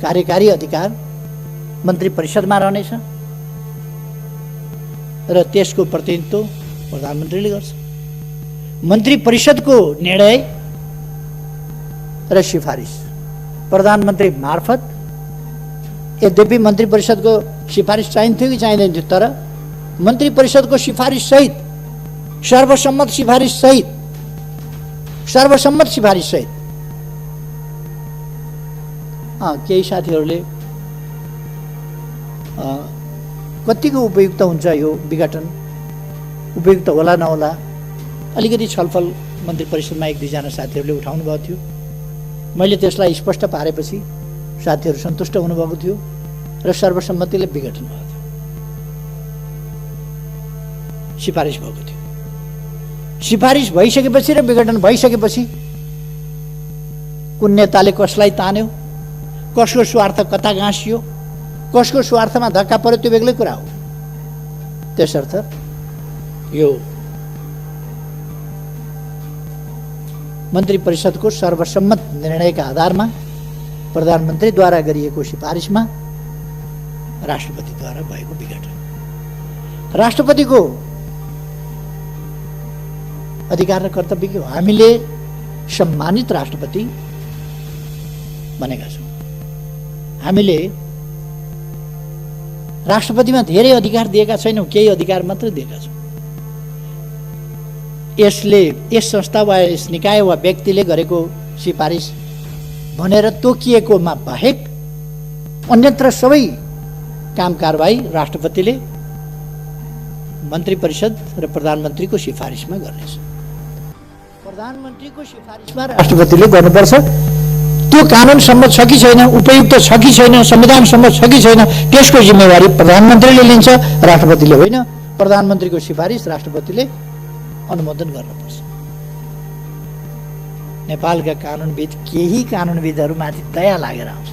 कार्यकारी अधिकार मन्त्री परिषदमा रहनेछ र त्यसको प्रतिनिधित्व प्रधानमन्त्रीले गर्छ। मन्त्री परिषदको निर्णय र सिफारिस प्रधानमन्त्री मार्फत, यद्यपि मन्त्री परिषदको सिफारिस चाहिन्थ्यो कि चाहिँदैन थियो, तर मन्त्री परिषदको सिफारिस सहित सर्वसम्मत सिफारिस सहित केही साथीहरूले कतिको उपयुक्त हुन्छ यो विघटन, उपयुक्त होला नहोला, अलिकति छलफल मन्त्री परिषदमा एक दुईजना साथीहरूले उठाउनु भएको थियो। मैले त्यसलाई स्पष्ट पारेपछि साथीहरू सन्तुष्ट हुनुभएको थियो र सर्वसम्मतिले विघटन भएको थियो, सिफारिस भएको थियो। सिफारिस भइसकेपछि र विघटन भइसकेपछि कुन नेताले कसलाई तान्यो, कसको स्वार्थ कता गाँसियो, कसको स्वार्थमा धक्का पर्यो, त्यो बेग्लै कुरा हो। त्यसर्थ यो मन्त्री परिषदको सर्वसम्मत निर्णयका आधारमा प्रधानमन्त्रीद्वारा गरिएको सिफारिसमा राष्ट्रपतिद्वारा भएको विघटन, राष्ट्रपतिको अधिकार र कर्तव्य के हो? हामीले सम्मानित राष्ट्रपति बनेका छौँ। हामीले राष्ट्रपतिमा धेरै अधिकार दिएका छैनौँ, केही अधिकार मात्र दिएका छौँ। यसले यस संस्था वा यस निकाय वा व्यक्तिले गरेको सिफारिस भनेर तोकिएकोमा बाहेक अन्यत्र सबै काम कारबाही राष्ट्रपतिले मन्त्री परिषद र प्रधानमन्त्रीको सिफारिसमा गर्नेछ। प्रधानमन्त्रीको सिफारिसमा राष्ट्रपतिले गर्नुपर्छ। त्यो कानुन सम्मत छ कि छैन, उपयुक्त छ कि छैन, संविधान सम्मत छ कि छैन, त्यसको जिम्मेवारी प्रधानमन्त्रीले लिन्छ, राष्ट्रपतिले होइन। प्रधानमन्त्रीको सिफारिस राष्ट्रपतिले अनुमोदन गर्नुपर्छ। नेपालका कानुनविद, केही कानुनविदहरूमाथि दया लागेर आउँछ।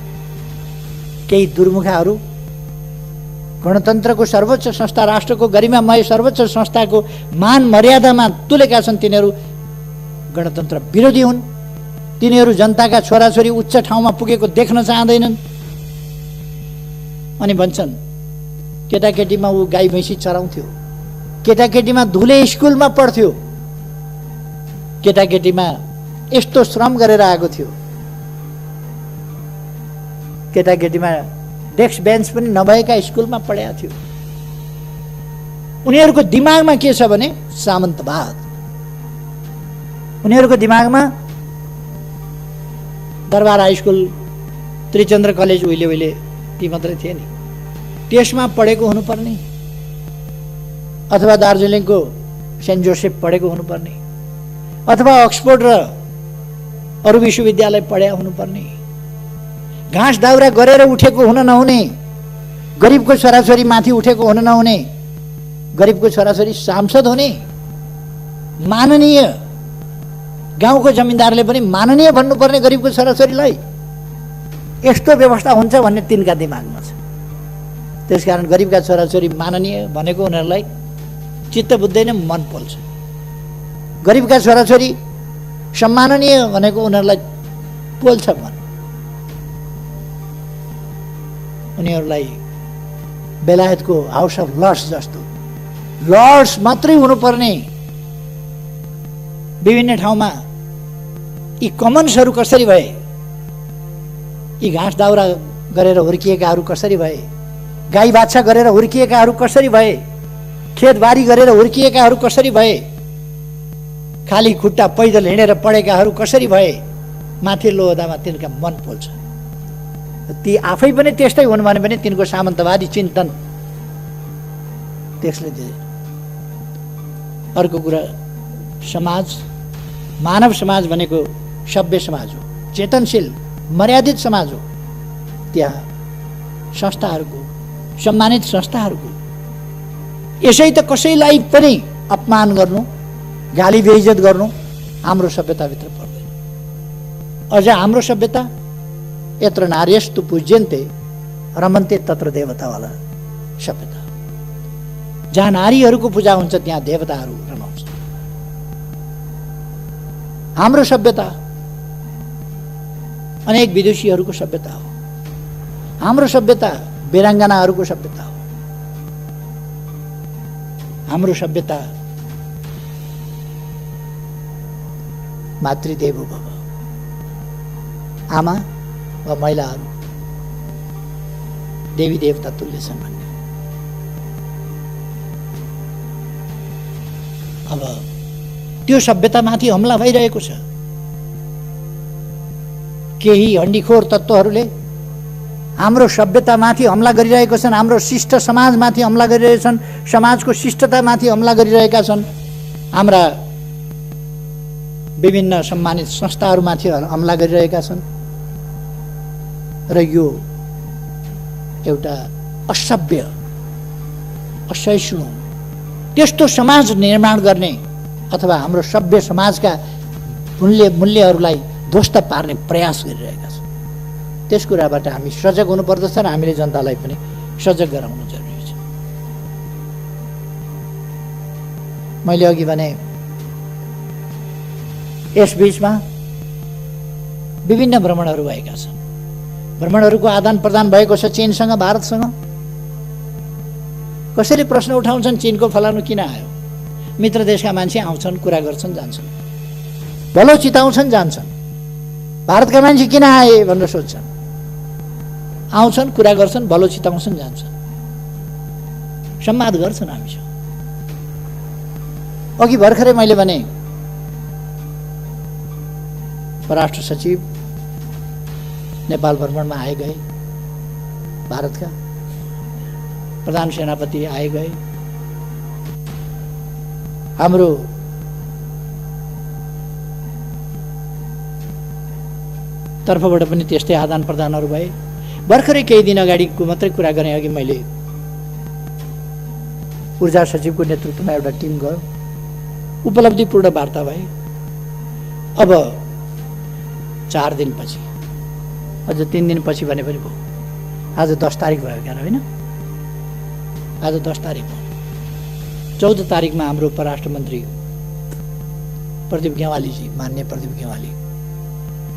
केही दुर्मुखाहरू गणतन्त्रको सर्वोच्च संस्था, राष्ट्रको गरिमामय सर्वोच्च संस्थाको मान मर्यादामा तुलेका छन्। तिनीहरू गणतन्त्र विरोधी हुन्। तिनीहरू जनताका छोराछोरी उच्च ठाउँमा पुगेको देख्न चाहँदैनन्। अनि भन्छन् केटाकेटीमा ऊ गाई भैँसी चराउँथ्यो, केटाकेटीमा धुले स्कुलमा पढ्थ्यो, केटाकेटीमा यस्तो श्रम गरेर आएको थियो, केटाकेटीमा डेस्क बेन्च पनि नभएका स्कुलमा पढेका थियो। उनीहरूको दिमागमा के छ भने सामन्तवाद। उनीहरूको दिमागमा दरबार हाई स्कुल, त्रिचन्द्र कलेज उहिले ती मात्रै थिए नि, त्यसमा पढेको हुनुपर्ने, अथवा दार्जिलिङको सेन्ट जोसेफ पढेको हुनुपर्ने, अथवा अक्सफोर्ड र अरू विश्वविद्यालय पढेका हुनुपर्ने, घाँस दाउरा गरेर उठेको हुन नहुने, गरिबको छोराछोरी माथि उठेको हुन नहुने, गरिबको छोराछोरी सांसद हुने, माननीय, गाउँको जमिनदारले पनि माननीय भन्नुपर्ने गरिबको छोराछोरीलाई। यस्तो व्यवस्था हुन्छ भन्ने तिनका दिमागमा छ। त्यसकारण गरिबका छोराछोरी माननीय भनेको उनीहरूलाई चित्त बुझ्दैन, मन पोल्छ। गरिबका छोराछोरी सम्माननीय भनेको उनीहरूलाई पोल्छ मन। उनीहरूलाई बेलायतको हाउस अफ लर्ड्स जस्तो लर्ड्स मात्रै हुनुपर्ने विभिन्न ठाउँमा यी कमन्सहरू कसरी भए, यी घाँस दाउरा गरेर हुर्किएकाहरू कसरी भए, गाई बाछा गरेर हुर्किएकाहरू कसरी भए, खेतबारी गरेर हुर्किएकाहरू कसरी भए, खाली खुट्टा पैदल हिँडेर पढेकाहरू कसरी भए, माथिल्लो ओहदामा तिनका मन पोल्छ। ती आफै पनि त्यस्तै हुन् भने पनि तिनको सामन्तवादी चिन्तन त्यसले दिए। अर्को कुरा, समाज, मानव समाज भनेको सभ्य समाज हो, चेतनशील मर्यादित समाज हो। त्यहाँ संस्थाहरूको, सम्मानित संस्थाहरूको, यसै त कसैलाई पनि अपमान गर्नु, गाली बेइज्जत गर्नु हाम्रो सभ्यताभित्र पर्दैन। अझ हाम्रो सभ्यता यत्र नार्यस्तु पूज्यन्ते रमन्ते तत्र देवतावाला सभ्यता। जहाँ नारीहरूको पूजा हुन्छ त्यहाँ देवताहरू रमाउँछ। हाम्रो सभ्यता अनेक विदेशीहरूको सभ्यता हो। हाम्रो सभ्यता वीराङ्गनाहरूको सभ्यता हो। हाम्रो सभ्यता मातृदेवो भव, आमा वा महिलाहरू देवी देवता तुल्य छन् भन्ने। अब त्यो सभ्यतामाथि हमला भइरहेको छ। केही हण्डीखोर तत्त्वहरूले हाम्रो सभ्यतामाथि हमला गरिरहेका छन्, हाम्रो शिष्ट समाजमाथि हमला गरिरहेका छन्, समाजको शिष्टतामाथि हमला गरिरहेका छन्, हाम्रा विभिन्न सम्मानित संस्थाहरूमाथि हमला गरिरहेका छन्। र यो एउटा असभ्य, असहिष्णु, त्यस्तो समाज निर्माण गर्ने अथवा हाम्रो सभ्य समाजका मूल्यहरूलाई ध्वस्त पार्ने प्रयास गरिरहेका छन्। त्यस कुराबाट हामी सजग हुनुपर्दछ र हामीले जनतालाई पनि सजग गराउनु जरुरी छ। मैले अघि भने यस बीचमा विभिन्न भ्रमणहरू भएका छन्। भ्रमणहरूको आदान प्रदान भएको छ चीनसँग, भारतसँग। कसैले प्रश्न उठाउँछन्, चीनको फलानु किन आयो? मित्र देशका मान्छे आउँछन्, कुरा गर्छन्, जान्छन्, भलो चिताउँछन्, जान्छन्। भारतका मान्छे किन आए भनेर सोध्छन्, आउँछन्, कुरा गर्छन्, भलो चिताउँछन्, जान्छन्, संवाद गर्छन् हामीसँग। अघि भर्खरै मैले भने परराष्ट्र सचिव नेपाल भ्रमणमा आए गए, भारतका प्रधान सेनापति आए गए, हाम्रो तर्फबाट पनि त्यस्तै आदान प्रदानहरू भए। भर्खरै केही दिन अगाडिको मात्रै कुरा गरेँ। अघि मैले ऊर्जा सचिवको नेतृत्वमा एउटा टिम गयो, उपलब्धिपूर्ण वार्ता भए। अब 4 दिनपछि, अझ 3 दिनपछि भने पनि भयो। आज 10 तारिक भयो क्या, होइन? आज 10 तारिक भयो। 14 तारिकमा हाम्रो परराष्ट्र मन्त्री प्रदीप गेवालीजी, मान्य प्रदीप गेवाली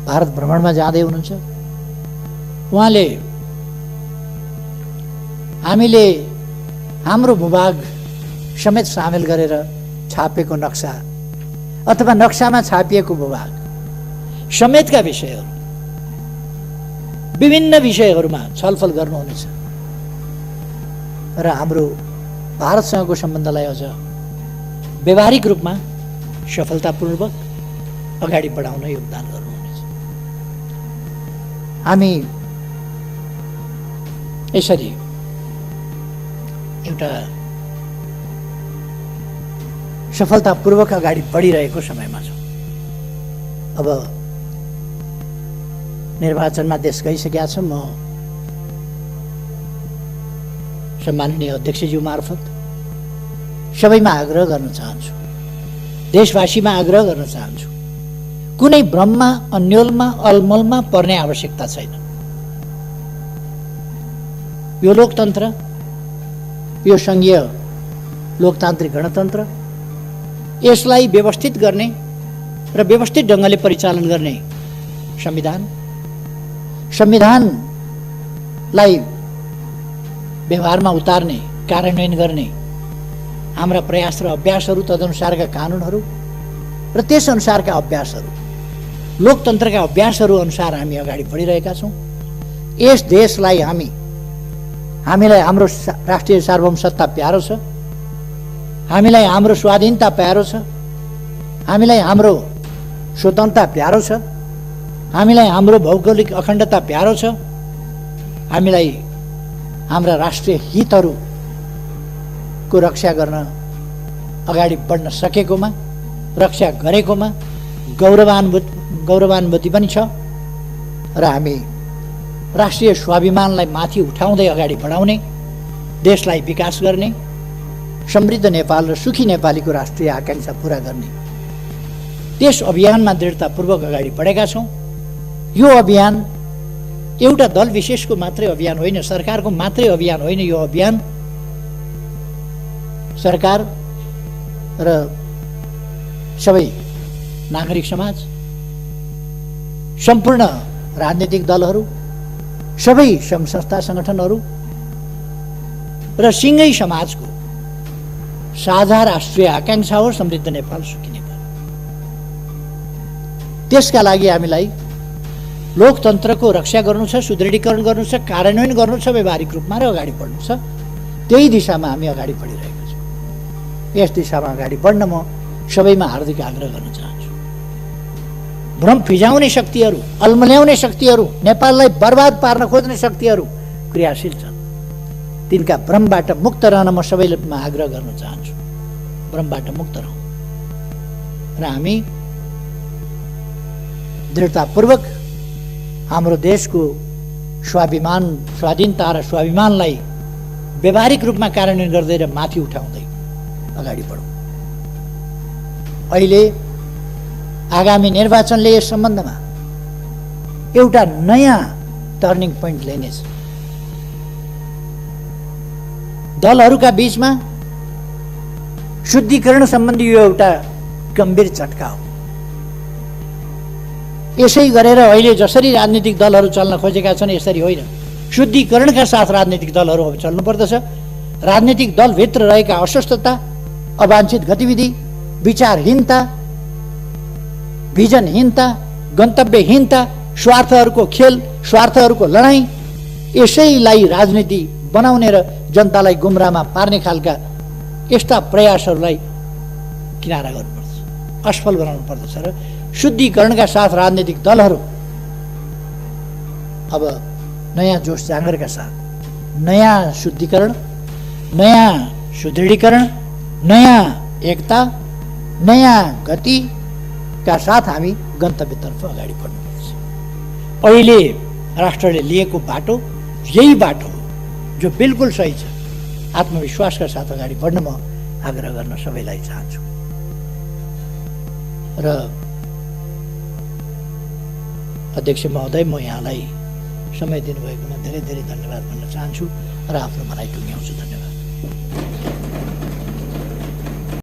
भारत भ्रमणमा जाँदै हुनुहुन्छ। उहाँले हामीले हाम्रो भूभाग समेत सामेल गरेर छापेको नक्सा अथवा नक्सामा छापिएको भूभाग समेतका विषयहरू, विभिन्न विषयहरूमा छलफल गर्नुहुनेछ र हाम्रो भारतसँगको सम्बन्धलाई अझ व्यवहारिक रूपमा सफलतापूर्वक अगाडि बढाउन योगदान गर्नुहुनेछ। हामी यसरी एउटा सफलतापूर्वक अगाडि बढिरहेको समयमा छौँ। अब निर्वाचनमा देश गइसकेका छ। म सम्माननीय अध्यक्षज्यू मार्फत सबैमा आग्रह गर्न चाहन्छु, देशवासीमा आग्रह गर्न चाहन्छु, कुनै भ्रममा, अन्योलमा, अलमलमा पर्ने आवश्यकता छैन। यो लोकतन्त्र, यो संघीय लोकतान्त्रिक गणतन्त्र, यसलाई व्यवस्थित गर्ने र व्यवस्थित ढङ्गले परिचालन गर्ने संविधानलाई व्यवहारमा उतार्ने, कार्यान्वयन गर्ने हाम्रा प्रयास र अभ्यासहरू, तदनुसारका कानुनहरू र त्यस अनुसारका अभ्यासहरू, लोकतन्त्रका अभ्यासहरू अनुसार हामी अगाडि बढिरहेका छौँ। यस देशलाई हामीलाई हाम्रो राष्ट्रिय सार्वभौम सत्ता प्यारो छ, हामीलाई हाम्रो स्वाधीनता प्यारो छ, हामीलाई हाम्रो स्वतन्त्रता प्यारो छ, हामीलाई हाम्रो भौगोलिक अखण्डता प्यारो छ, हामीलाई हाम्रा राष्ट्रिय हितहरूको रक्षा गर्न अगाडि बढ्न सकेकोमा, रक्षा गरेकोमा गौरवान्वित पनि छ र हामी राष्ट्रिय स्वाभिमानलाई माथि उठाउँदै अगाडि बढाउने, देशलाई विकास गर्ने, समृद्ध नेपाल र सुखी नेपालीको राष्ट्रिय आकांक्षा पूरा गर्ने त्यस अभियानमा दृढतापूर्वक अगाडि बढेका छौँ। यो अभियान एउटा दल विशेषको मात्रै अभियान होइन, सरकारको मात्रै अभियान होइन। यो अभियान सरकार र सबै नागरिक समाज, सम्पूर्ण राजनीतिक दलहरू, सबै सङ्घ संस्था सङ्गठनहरू र सिङ्गै समाजको साझा राष्ट्रिय आकांक्षा हो समृद्ध नेपाल, सुखी नेपाल। त्यसका लागि हामीलाई लोकतन्त्रको रक्षा गर्नु छ, सुदृढीकरण गर्नु छ, कार्यान्वयन गर्नु छ व्यावहारिक रूपमा र अगाडि बढ्नु छ। त्यही दिशामा हामी अगाडि बढिरहेका छौँ। यस दिशामा अगाडि बढ्न म सबैमा हार्दिक आग्रह गर्न चाहन्छु। भ्रम फिजाउने शक्तिहरू, अल्मल्याउने शक्तिहरू, नेपाललाई बर्बाद पार्न खोज्ने शक्तिहरू क्रियाशील छन्। तिनका भ्रमबाट मुक्त रहन म सबैमा आग्रह गर्न चाहन्छु। भ्रमबाट मुक्त रहौँ र हामी दृढतापूर्वक हाम्रो देशको स्वाभिमान, स्वाधीनता र स्वाभिमानलाई व्यावहारिक रूपमा कार्यान्वयन गर्दै र माथि उठाउँदै अगाडि बढौँ। अहिले आगामी निर्वाचनले यस सम्बन्धमा एउटा नयाँ टर्निङ पोइन्ट ल्याइनेछ। दलहरूका बीचमा शुद्धिकरण सम्बन्धी यो एउटा गम्भीर झट्का हो। यसै गरेर अहिले जसरी राजनीतिक दलहरू चल्न खोजेका छन् यसरी होइन, शुद्धिकरणका साथ राजनीतिक दलहरू अब चल्नुपर्दछ। राजनीतिक दलभित्र रहेका अस्वस्थता, अवाञ्छित गतिविधि, विचारहीनता, भिजनहीनता, गन्तव्यहीनता, स्वार्थहरूको खेल, स्वार्थहरूको लडाईँ, यसैलाई राजनीति बनाउने र जनतालाई गुमराहमा पार्ने खालका यस्ता प्रयासहरूलाई किनारा गर्नुपर्छ, असफल बनाउनु पर्दछ र शुद्धिकरणका साथ राजनीतिक दलहरू अब नयाँ जोस जाँगरका साथ नयाँ शुद्धिकरण, नयाँ सुदृढीकरण, नयाँ एकता, नयाँ गतिका साथ हामी गन्तव्यतर्फ अगाडि बढ्नुपर्छ। अहिले राष्ट्रले लिएको बाटो यही बाटो हो जो बिल्कुल सही छ। आत्मविश्वासका साथ अगाडि बढ्न म आग्रह गर्न सबैलाई चाहन्छु र अध्यक्ष महोदय, म यहाँलाई समय दिनुभएकोमा धेरै धेरै धन्यवाद भन्न चाहन्छु र आफ्नो भनाइ टुङ्ग्याउँछु। धन्यवाद।